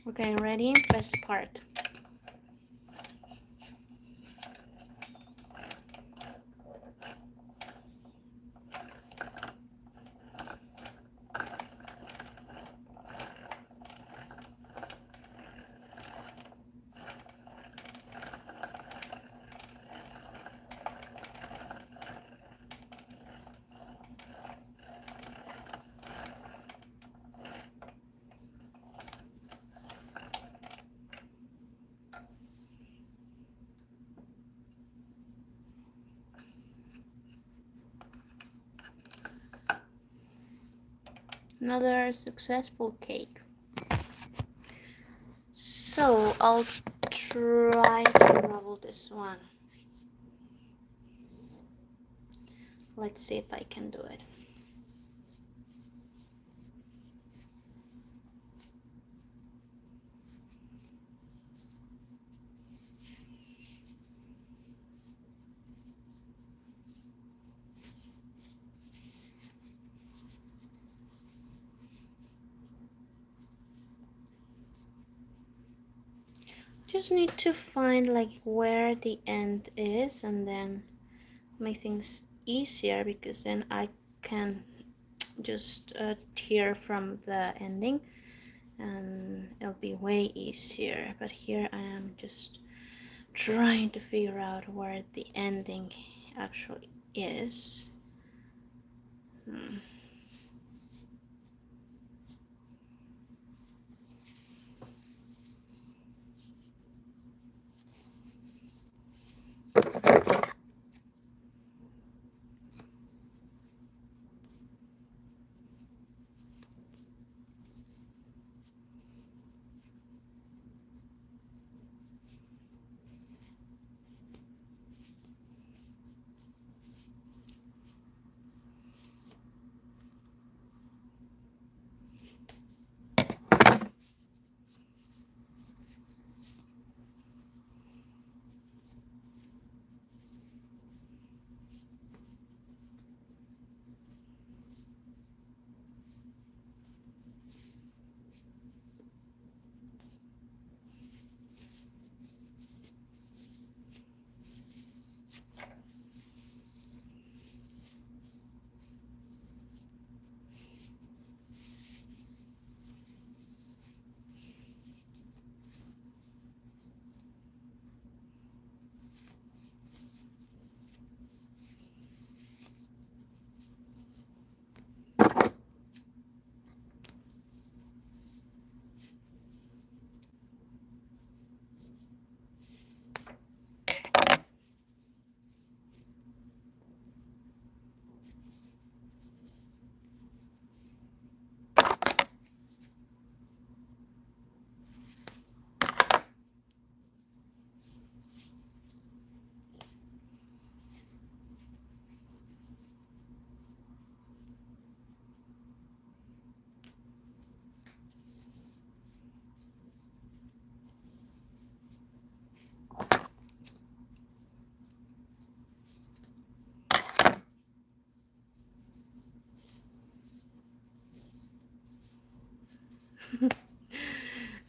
Okay, ready? Best part. Another successful cake. So I'll try to unravel this one. Let's see if I can do it. Just need to find like where the end is and then make things easier, because then I can just tear from the ending and it'll be way easier. But here I am just trying to figure out where the ending actually is.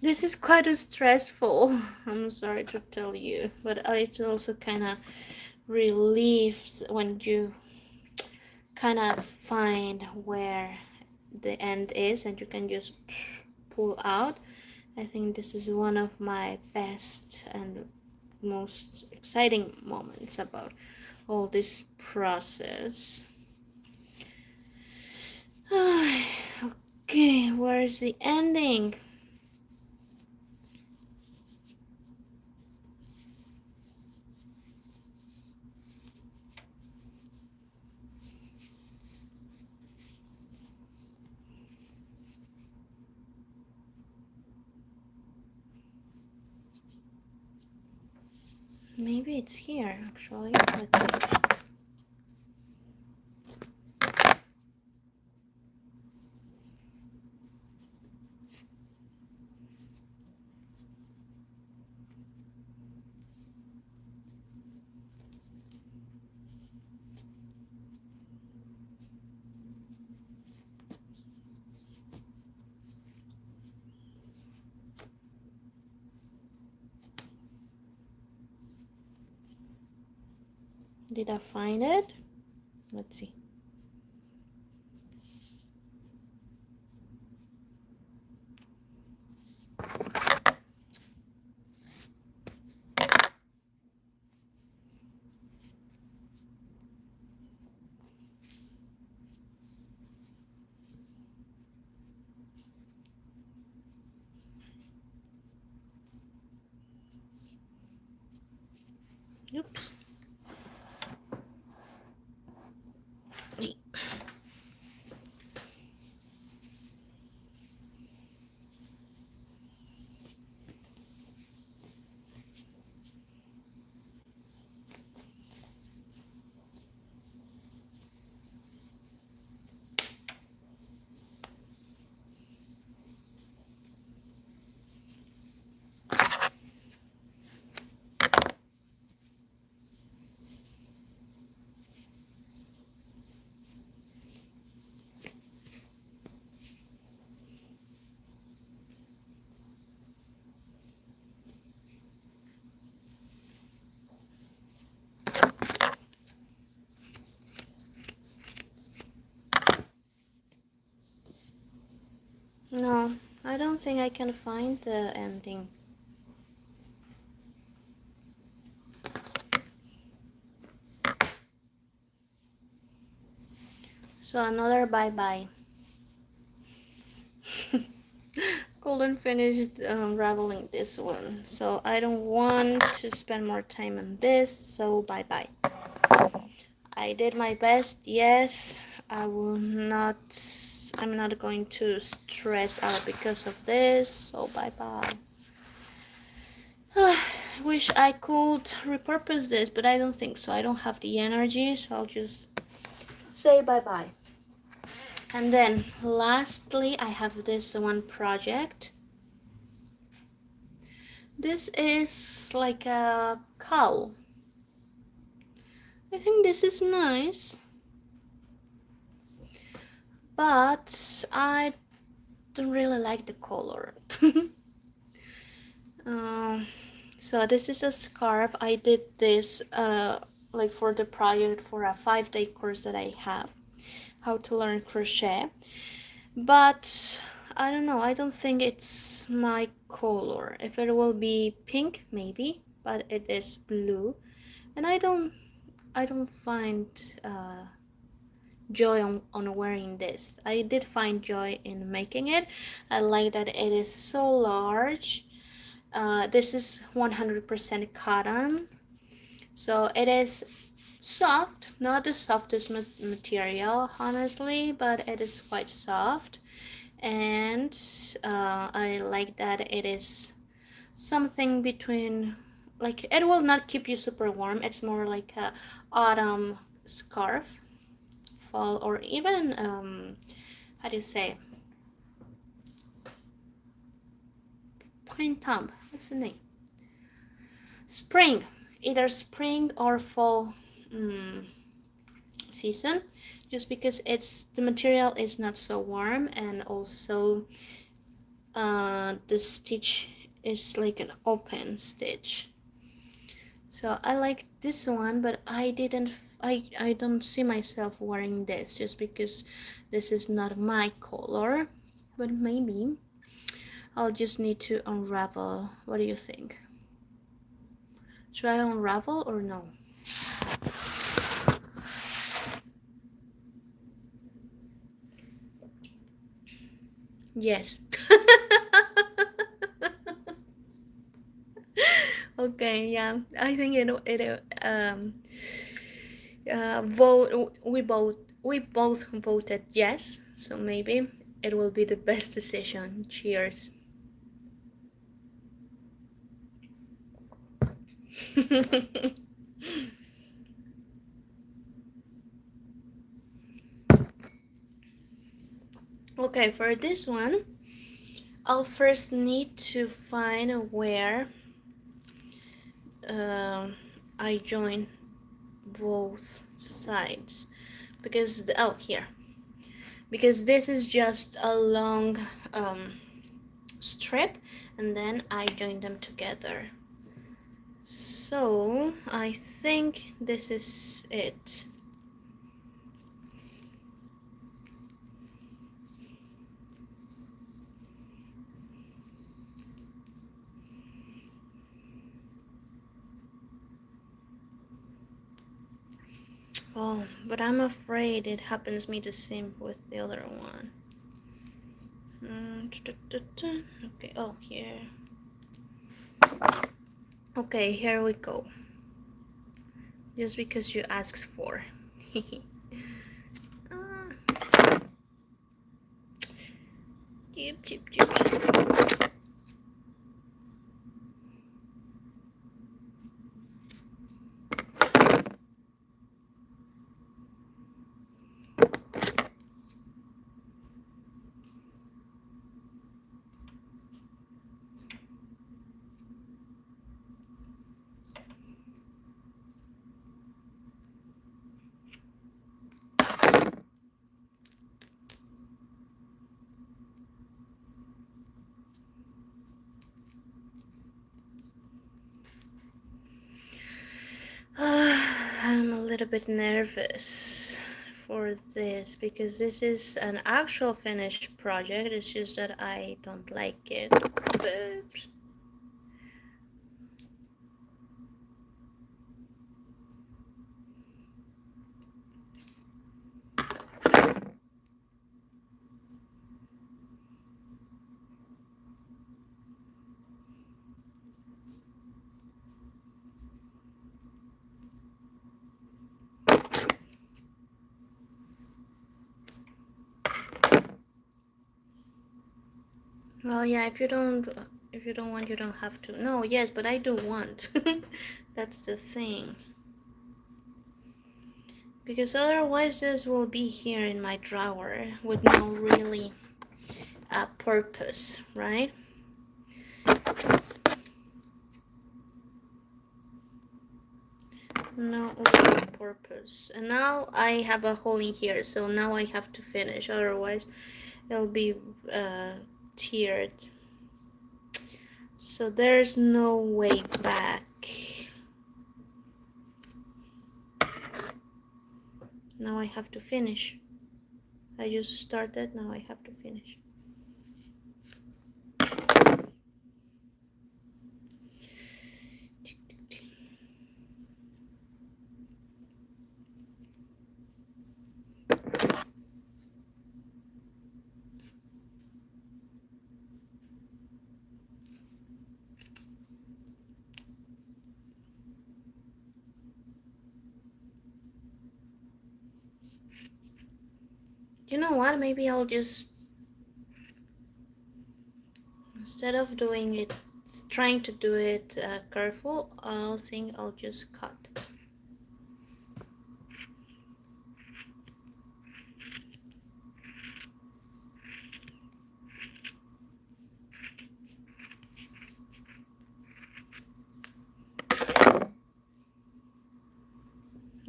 This is quite stressful, I'm sorry to tell you, but it's also kind of relieved when you kind of find where the end is and you can just pull out. I think this is one of my best and most exciting moments about all this process. Okay, where is the ending? Maybe it's here actually. Let's see. Did I find it? Let's see. Oops. No, I don't think I can find the ending. So another bye-bye. Couldn't finish unraveling this one, so I don't want to spend more time on this, so bye-bye. I did my best, yes. I'm not going to stress out because of this, so bye-bye. Wish I could repurpose this, but I don't think so. I don't have the energy, so I'll just say bye-bye. And then lastly, I have this one project. This is like a cow. I think this is nice, but I don't really like the color. So this is a scarf. I did this like for the project for a 5-day course that I have, how to learn crochet. But I don't know, I don't think it's my color. If it will be pink, maybe, but it is blue, and I don't find joy on wearing this. I did find joy in making it. I like that it is so large. This is 100% cotton, so it is soft, not the softest material honestly, but it is quite soft. And I like that it is something between, like, it will not keep you super warm. It's more like a autumn scarf, fall, or even how do you say, printemps, what's the name, spring, either spring or fall season, just because the material is not so warm, and also the stitch is like an open stitch. So I like this one, but I don't see myself wearing this just because this is not my color. But maybe I'll just need to unravel. What do you think? Should I unravel or no? Yes. Okay, yeah. I think we both voted yes, so maybe it will be the best decision. Cheers. Okay, for this one, I'll first need to find where I join both sides, because here, because this is just a long strip and then I join them together. So I think this is it. Oh, but I'm afraid it happens me the same with the other one. Okay, oh, here. Okay, here we go. Just because you asked for. Chip, chip, chip. I'm a little bit nervous for this because this is an actual finished project. It's just that I don't like it. But well, yeah, if you don't want, you don't have to. No, yes, but I do want. That's the thing. Because otherwise this will be here in my drawer with no really purpose, right? No real purpose. And now I have a hole in here, so now I have to finish, otherwise it'll be tiered. So there's no way back. Now I have to finish. I just started, now I have to finish. You know what? Maybe I'll just, instead of doing it, trying to do it careful, I'll just cut.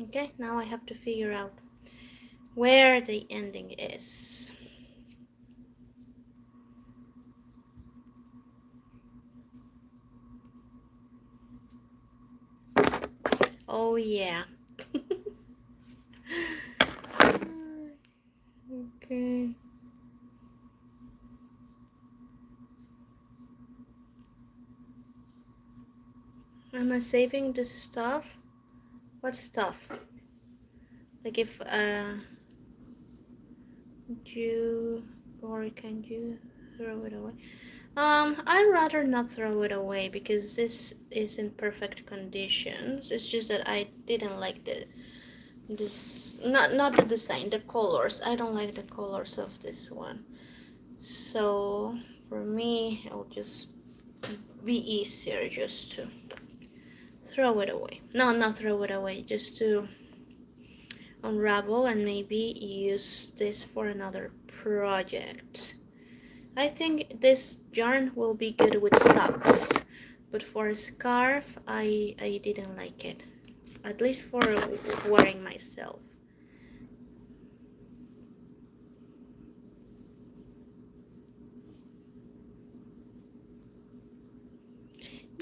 Okay, now I have to figure out where the ending is. Oh yeah. Okay. Am I saving the stuff? What stuff? Like if you, or can you throw it away? I'd rather not throw it away because this is in perfect conditions. It's just that I didn't like this, not the design, the colors. I don't like the colors of this one. So for me, it'll just be easier just to throw it away. No, not throw it away, just to unravel and maybe use this for another project. I think this yarn will be good with socks, but for a scarf I didn't like it, at least for wearing myself.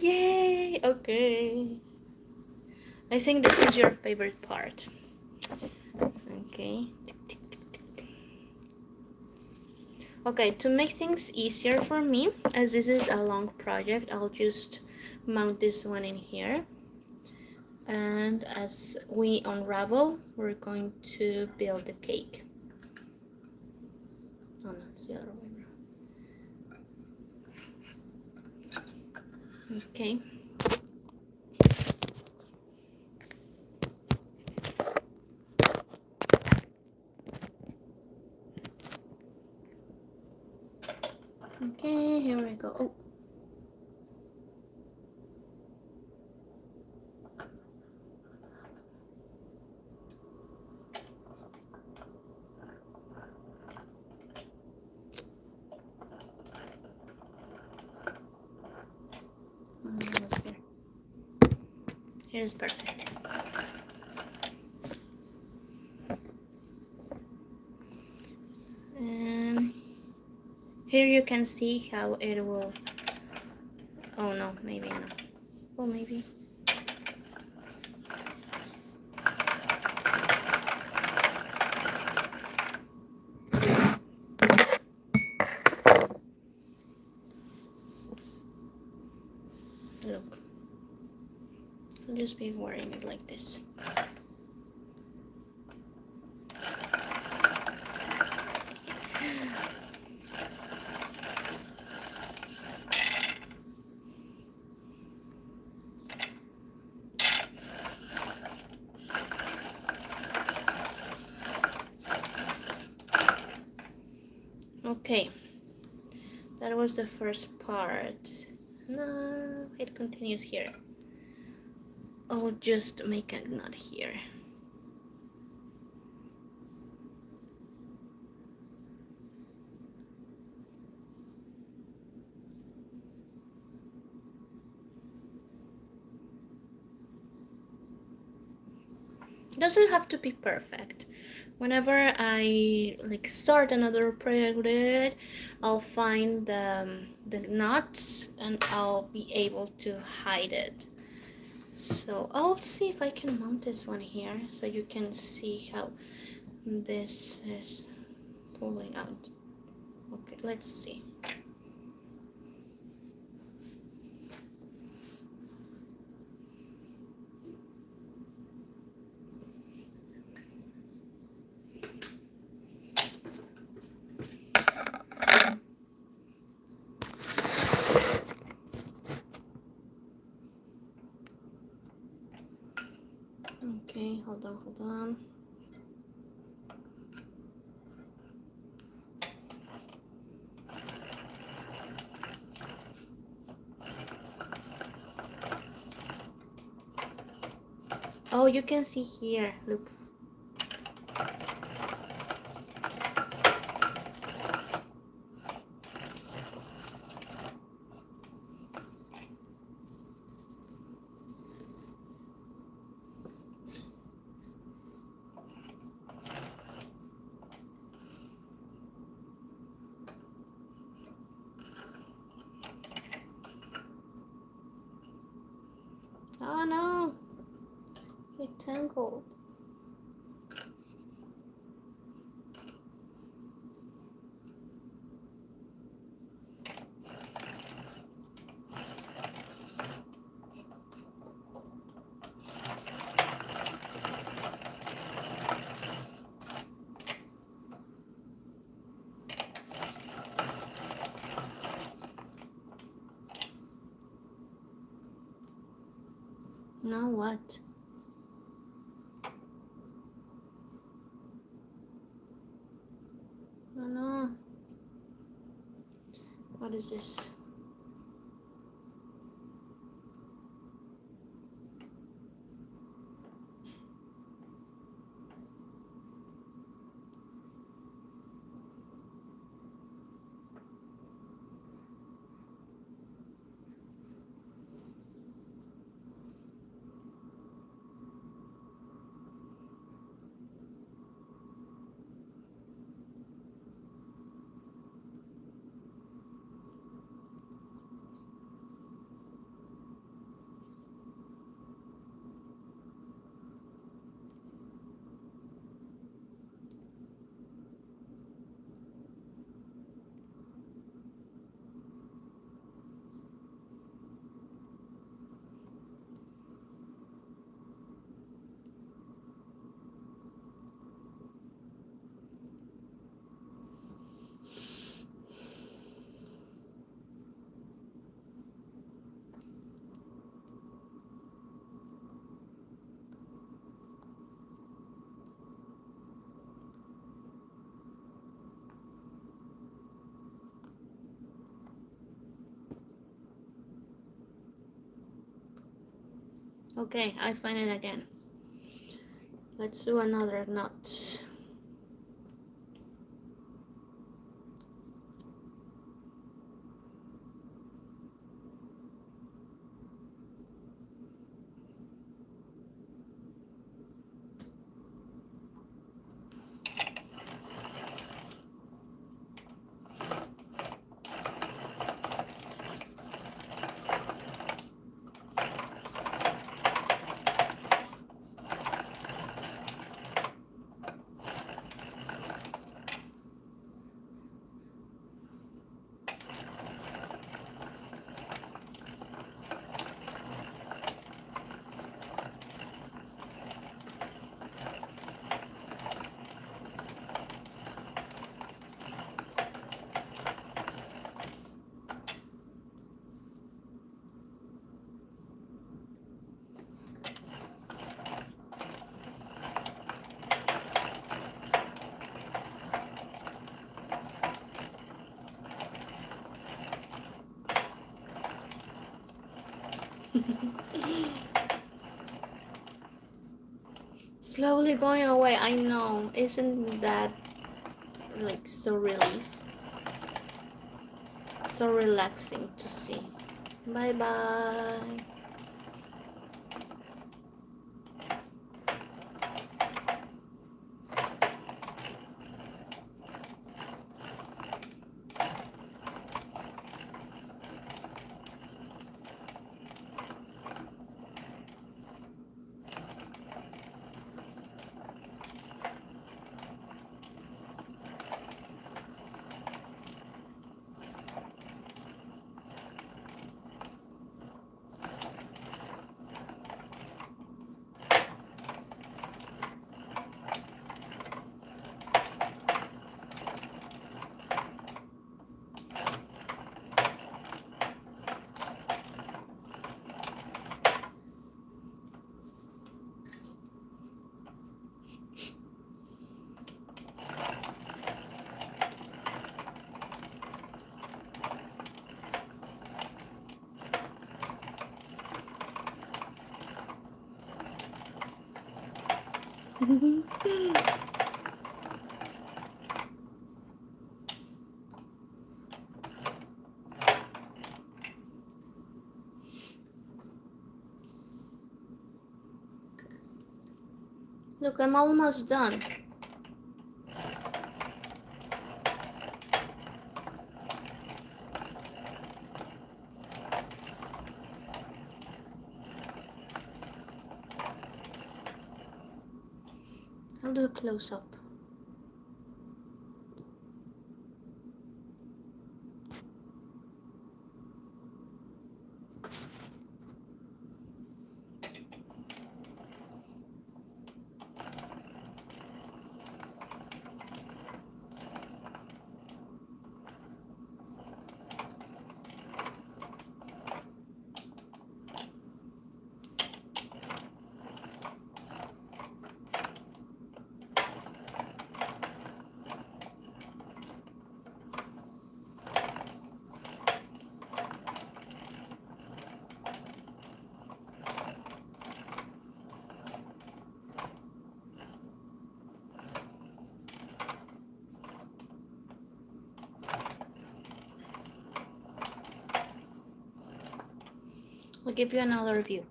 Yay! Okay, I think this is your favorite part. Okay. Okay, to make things easier for me, as this is a long project, I'll just mount this one in here. And as we unravel, we're going to build the cake. Oh no, it's the other way around. Okay. Okay, here we go. Oh. Almost here. Here's perfect. And here you can see how it will. Oh no, maybe not. Oh, maybe. Look, I'll just be wearing it like this. Okay, that was the first part. No, it continues here. I'll just make a knot here. Doesn't have to be perfect. Whenever I start another project with it, I'll find the knots and I'll be able to hide it. So I'll see if I can mount this one here so you can see how this is pulling out. Okay, let's see. Okay, hold on. Oh, you can see here, look. Oh no, tangled. Now what? Oh no. What is this? Okay, I find it again. Let's do another knot. Slowly going away. I know. Isn't that like so relief? So relaxing to see. Bye bye. Look, I'm almost done. do a close-up. I'll give you another view.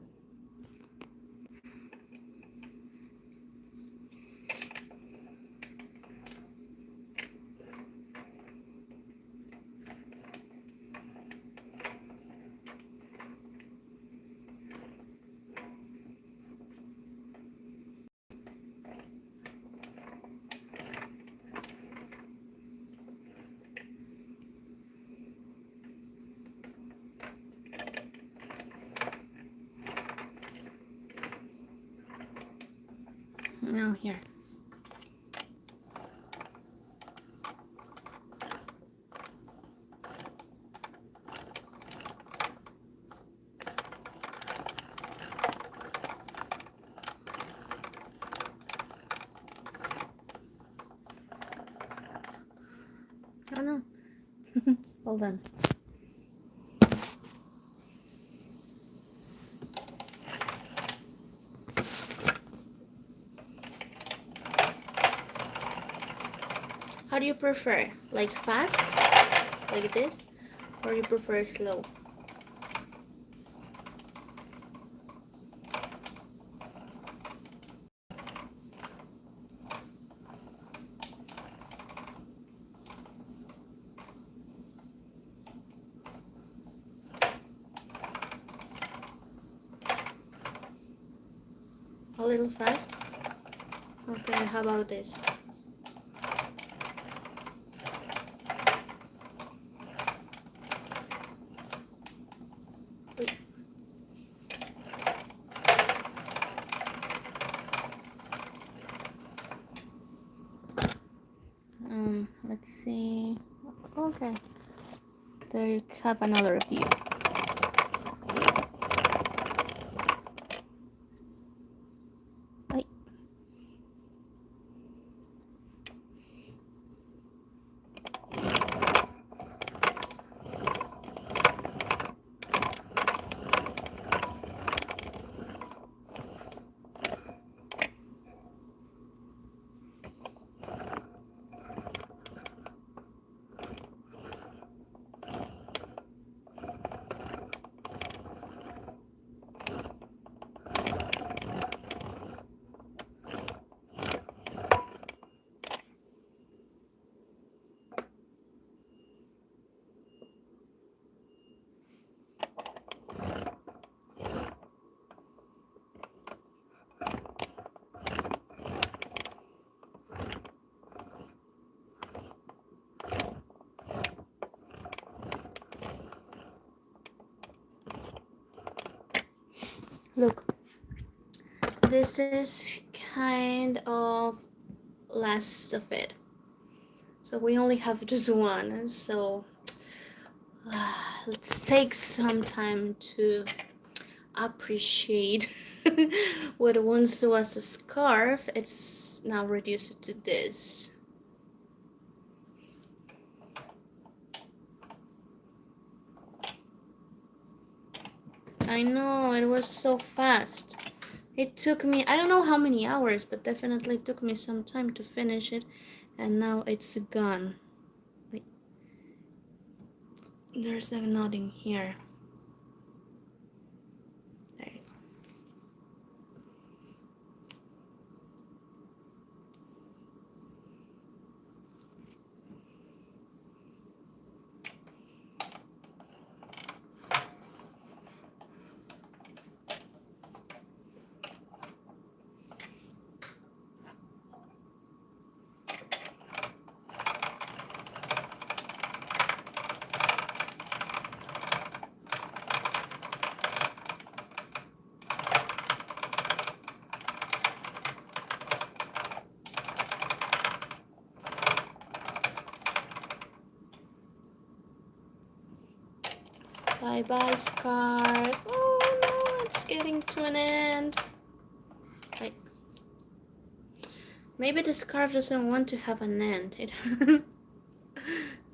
Now here. Oh no. Hold on. How do you prefer? Like fast? Like this? Or you prefer slow? A little fast? Okay, how about this? Let's see. Okay, there you have another view. Wait. Look, this is kind of last of it. So we only have just one. So let's take some time to appreciate what once was a scarf. It's now reduced to this. I know, it was so fast. It took me, I don't know how many hours, but definitely took me some time to finish it. And now it's gone. Wait. There's a knot in here. There you go. Bye bye scarf. Oh no, it's getting to an end. Like, maybe the scarf doesn't want to have an end.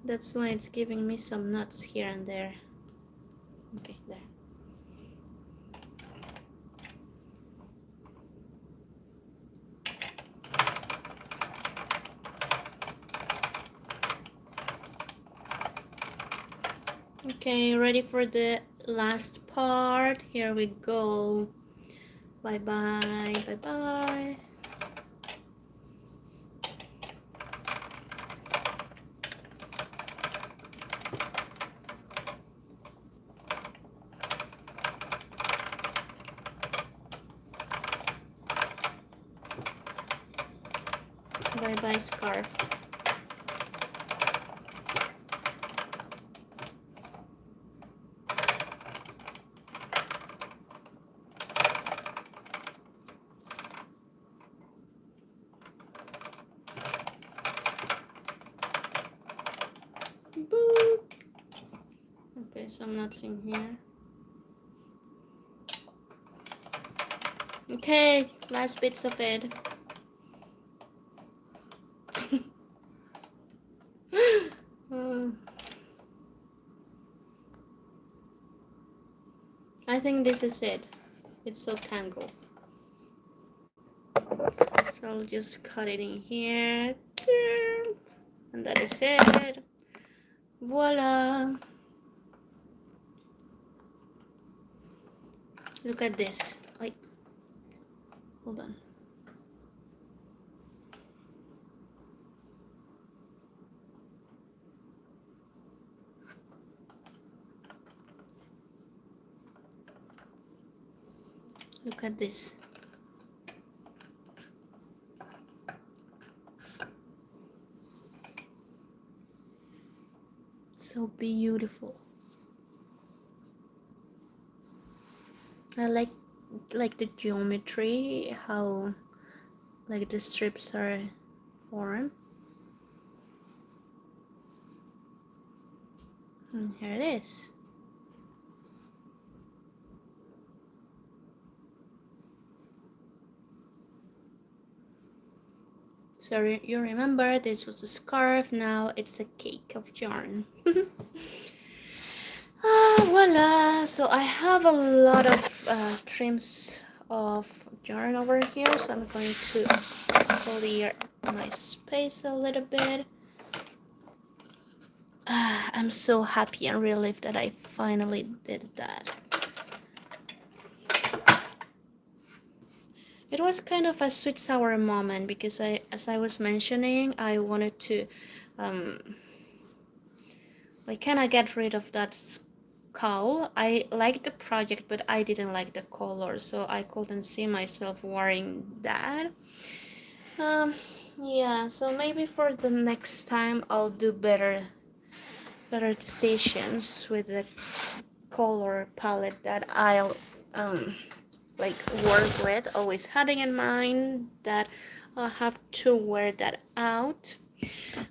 That's why it's giving me some knots here and there. Okay, there. Okay, ready for the last part. Here we go. Bye bye, bye bye. Bye bye scarf. Boop. Okay, some knots in here. Okay, last bits of it. I think this is it. It's so tangled. So I'll just cut it in here. And that is it. Voila. Look at this. Wait. Hold on. Look at this. So beautiful. I like the geometry, how like the strips are formed. And here it is. So you remember this was a scarf, now it's a cake of yarn. Voila! So I have a lot of trims of yarn over here, so I'm going to clear my space a little bit. I'm so happy and relieved that I finally did that. It was kind of a sweet sour moment because as I was mentioning, I wanted to like kind of get rid of that cowl. I liked the project, but I didn't like the color, so I couldn't see myself wearing that. Yeah, so maybe for the next time I'll do better decisions with the color palette that I'll like work with, always having in mind that I'll have to wear that out.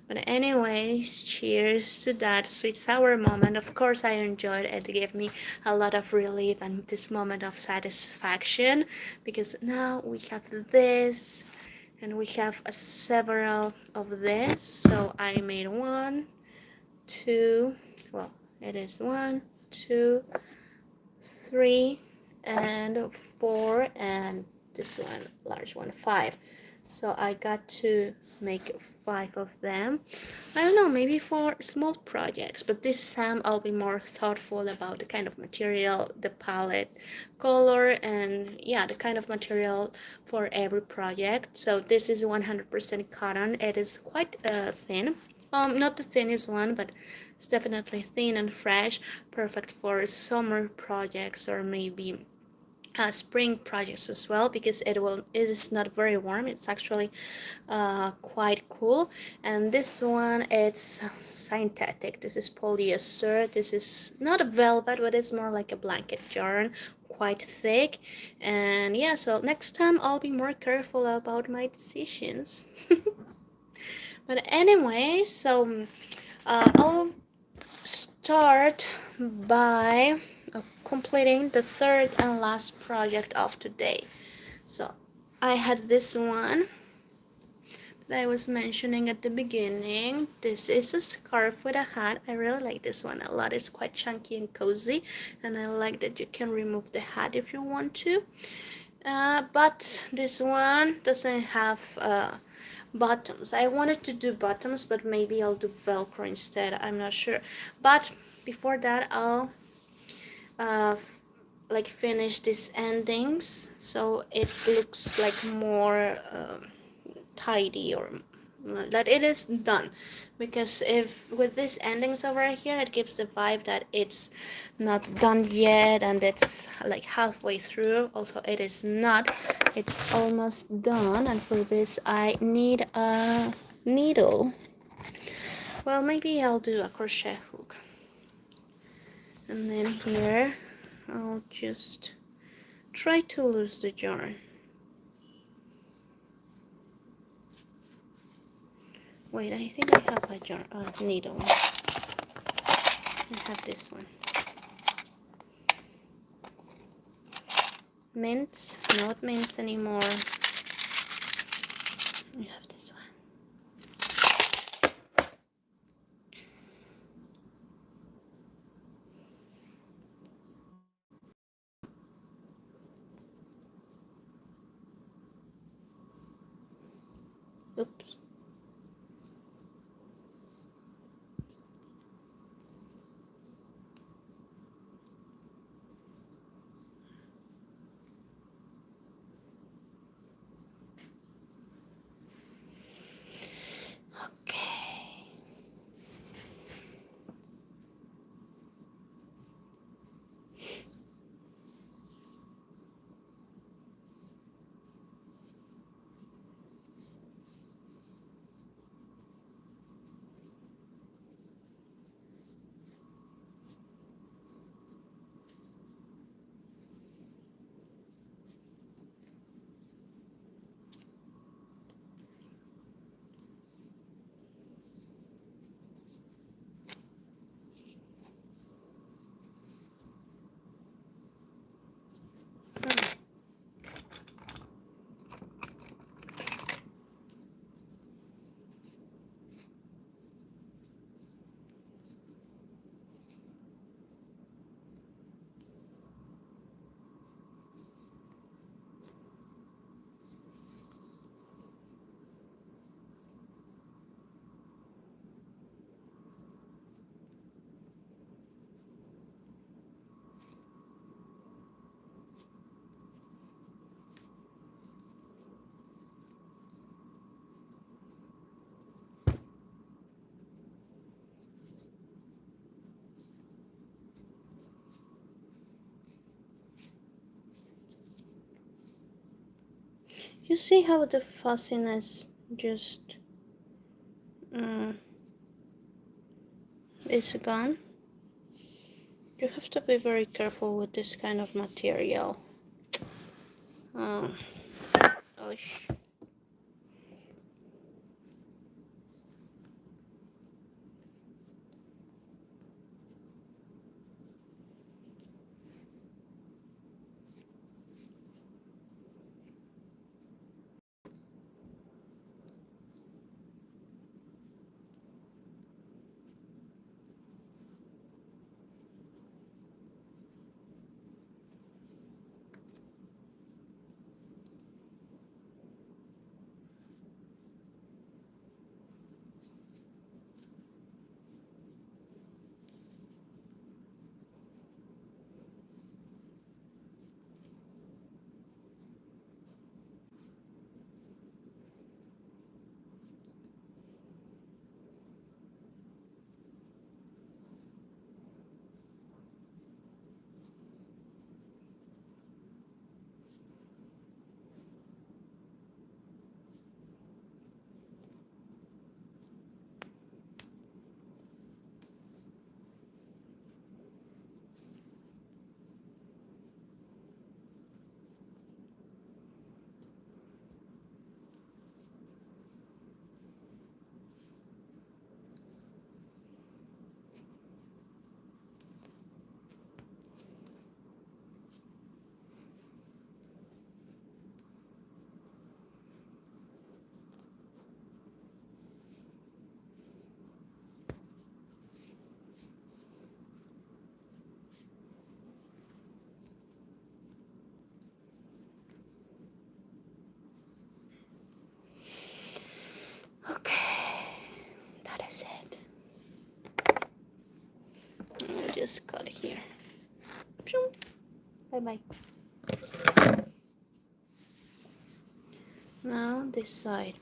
But anyways, cheers to that sweet sour moment. Of course I enjoyed it. It gave me a lot of relief and this moment of satisfaction because now we have this and we have several of this. So I made 1, 2, well, it is 1, 2, 3 and 4, and this one, large one, 5. So I got to make 5 of them. I don't know, maybe for small projects, but this time I'll be more thoughtful about the kind of material, the palette color, and yeah, the kind of material for every project. So this is 100% cotton. It is quite thin. Not the thinnest one, but it's definitely thin and fresh, perfect for summer projects or maybe spring projects as well, because it is not very warm. It's actually quite cool. And this one, it's synthetic. This is polyester. This is not a velvet, but it's more like a blanket yarn, quite thick. And yeah, so next time I'll be more careful about my decisions. But anyway, so I'll start by completing the third and last project of today. So I had this one that I was mentioning at the beginning. This is a scarf with a hat. I really like this one a lot. It's quite chunky and cozy, and I like that you can remove the hat if you want to. But this one doesn't have bottoms. I wanted to do bottoms, but maybe I'll do Velcro instead. I'm not sure. But before that, I'll uh, like finish these endings so it looks like more tidy, or that it is done, because if with these endings over here, it gives the vibe that it's not done yet and it's like halfway through. Also, it is not. It's almost done, and for this I need a needle. Well, maybe I'll do a crochet hook, and then here I'll just try to lose the yarn. Wait, I think I have a needle. I have this one. Mints, not mints anymore. I have this one. Oops. Okay. You see how the fussiness just is gone? You have to be very careful with this kind of material. Oh, gosh. just cut here. Bye bye. Now this side.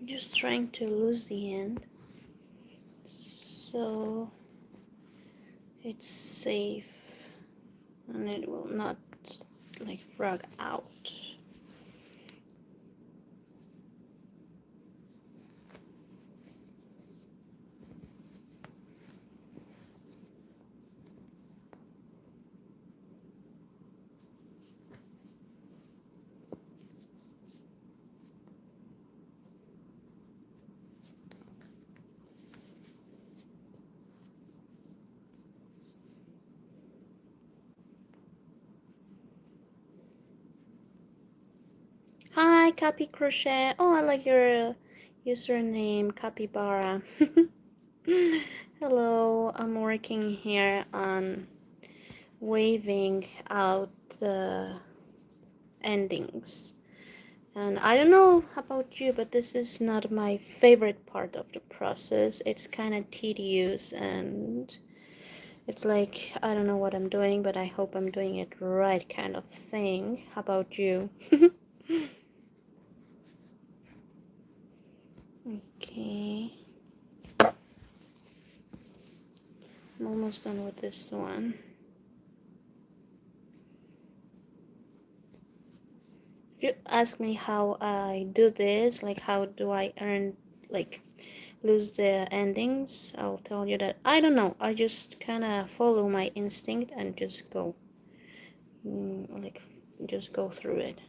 Just trying to lose the end so it's safe and it will not like frog out. Hi, Copy Crochet. Oh, I like your username, Capybara. Hello, I'm working here on waving out the endings. And I don't know about you, but this is not my favorite part of the process. It's kind of tedious and it's like, I don't know what I'm doing, but I hope I'm doing it right kind of thing. How about you? Okay. I'm almost done with this one. If you ask me how I do this, like how do I lose the endings, I'll tell you that I don't know. I just kind of follow my instinct and just go. Just go through it.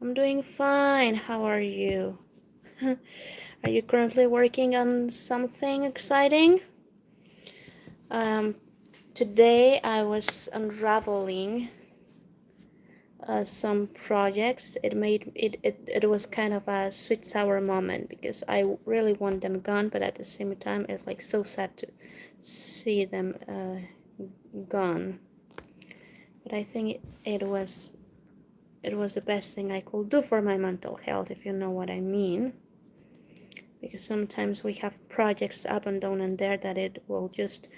I'm doing fine. How are you? Are you currently working on something exciting? Today I was unraveling some projects. It was kind of a sweet sour moment because I really want them gone, but at the same time it's like so sad to see them gone. But I think it was the best thing I could do for my mental health, if you know what I mean. Because sometimes we have projects up and down and there that it will just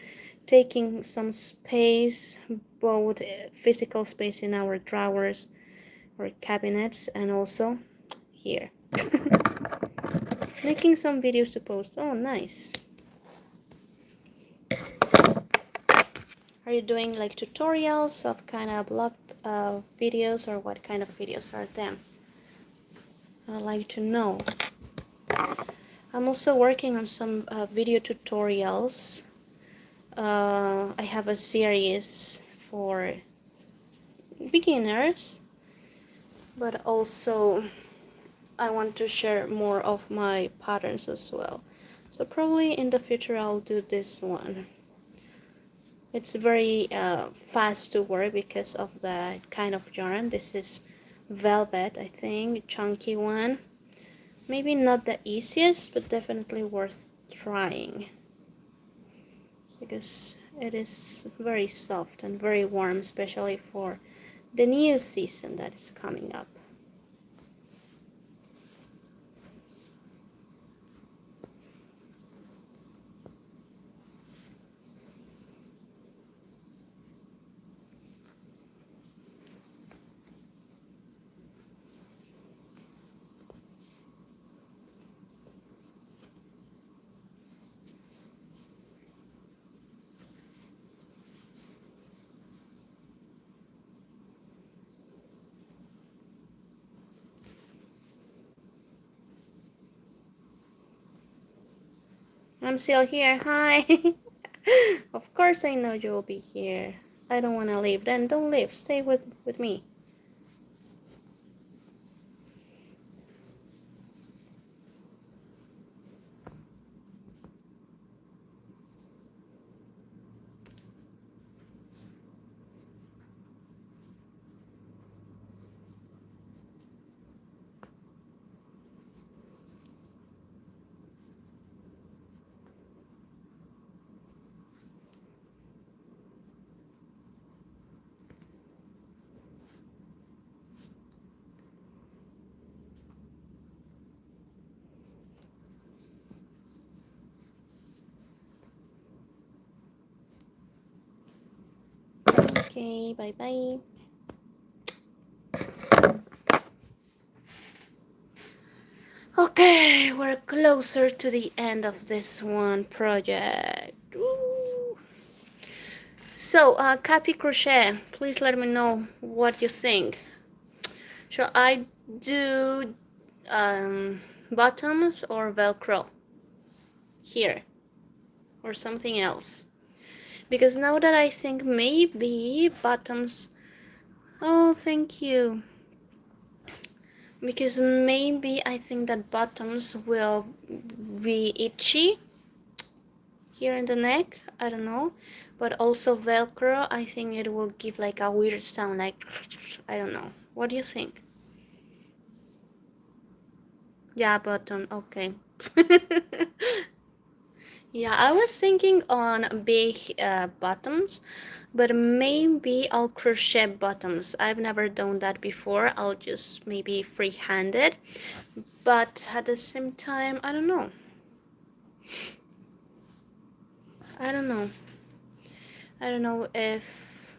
taking some space, both physical space in our drawers or cabinets and also here. Making some videos to post. Oh, nice. Are you doing like tutorials of kind of blog videos, or what kind of videos are them? I'd like to know. I'm also working on some video tutorials. I have a series for beginners, but also I want to share more of my patterns as well. So probably in the future I'll do this one. It's very fast to work because of the kind of yarn. This is velvet, I think, chunky one. Maybe not the easiest, but definitely worth trying because it is very soft and very warm, especially for the new season that is coming up. I'm still here. Hi. Of course I know you'll be here. I don't want to leave. Then don't leave. Stay with me. Okay, bye-bye. Okay, we're closer to the end of this one project. Ooh. So, Cappy Crochet, please let me know what you think. Shall I do bottoms or Velcro here or something else? Because now that I think maybe bottoms. Oh, thank you. Because maybe I think that bottoms will be itchy here in the neck. I don't know. But also Velcro, I think it will give like a weird sound, like I don't know. What do you think? Yeah, button. Okay. Yeah, I was thinking on big bottoms, but maybe I'll crochet bottoms. I've never done that before. I'll just maybe freehand it, but at the same time, I don't know. I don't know. I don't know if,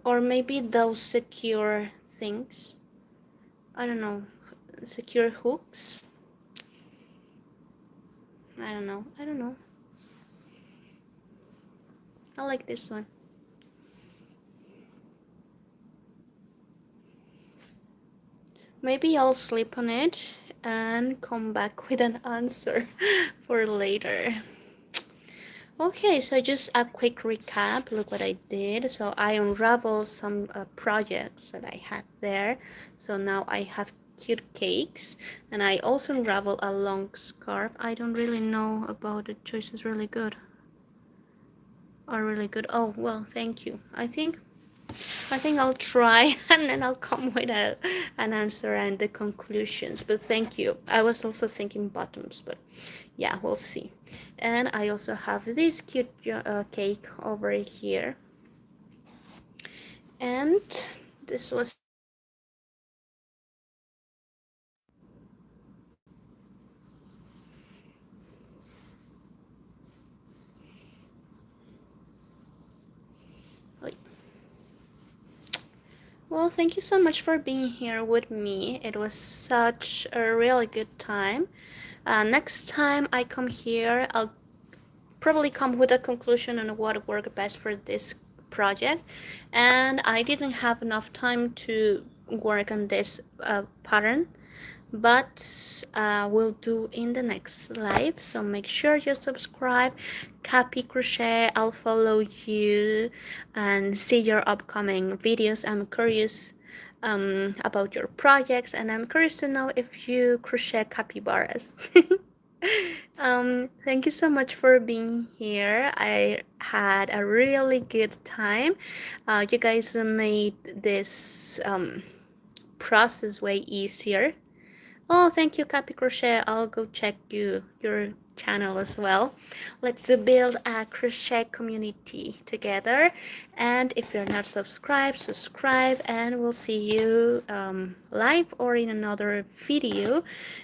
or maybe those secure things. I don't know. Secure hooks. I don't know. I don't know. I like this one. Maybe I'll sleep on it and come back with an answer for later. Okay, so just a quick recap. Look what I did. So I unraveled some projects that I had there. So now I have cute cakes, and I also unraveled a long scarf. I don't really know about the choices. Really good. Are really good. Oh well, thank you. I think I'll try and then I'll come with an answer and the conclusions. But thank you. I was also thinking bottoms, but yeah, we'll see. And I also have this cute cake over here. And this was well, thank you so much for being here with me. It was such a really good time. Next time I come here, I'll probably come with a conclusion on what worked best for this project. And I didn't have enough time to work on this pattern, but we'll do in the next live. So make sure you subscribe. Cappy Crochet, I'll follow you and see your upcoming videos. I'm curious about your projects, and I'm curious to know if you crochet capybaras. Thank you so much for being here. I had a really good time. You guys made this process way easier. Oh, thank you, Cappy Crochet. I'll go check your channel as well. Let's build a crochet community together. And if you're not subscribed, subscribe, and we'll see you live or in another video.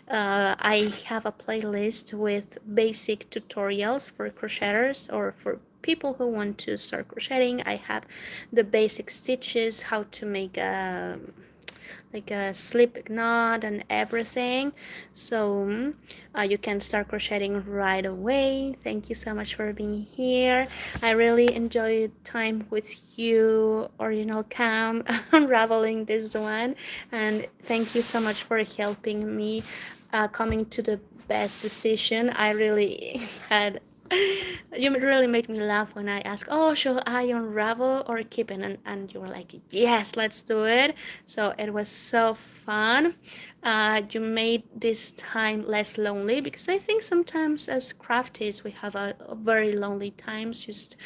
I have a playlist with basic tutorials for crocheters or for people who want to start crocheting. I have the basic stitches, how to make a like a slip knot and everything, so you can start crocheting right away. Thank you so much for being here. I really enjoyed time with you, Original Cam, unraveling this one, and thank you so much for helping me coming to the best decision. I really had You really make me laugh when I ask, oh, should I unravel or keep it? And you were like, yes, let's do it. So it was so fun. You made this time less lonely because I think sometimes as crafties we have a very lonely times just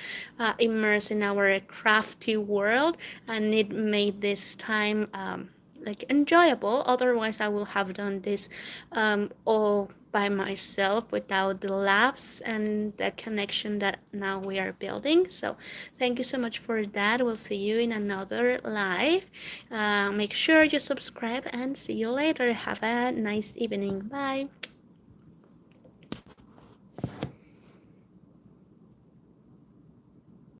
immersed in our crafty world, and it made this time like enjoyable. Otherwise, I will have done this all by myself without the laughs and the connection that now we are building. So, thank you so much for that. We'll see you in another live. Make sure you subscribe and see you later. Have a nice evening. Bye.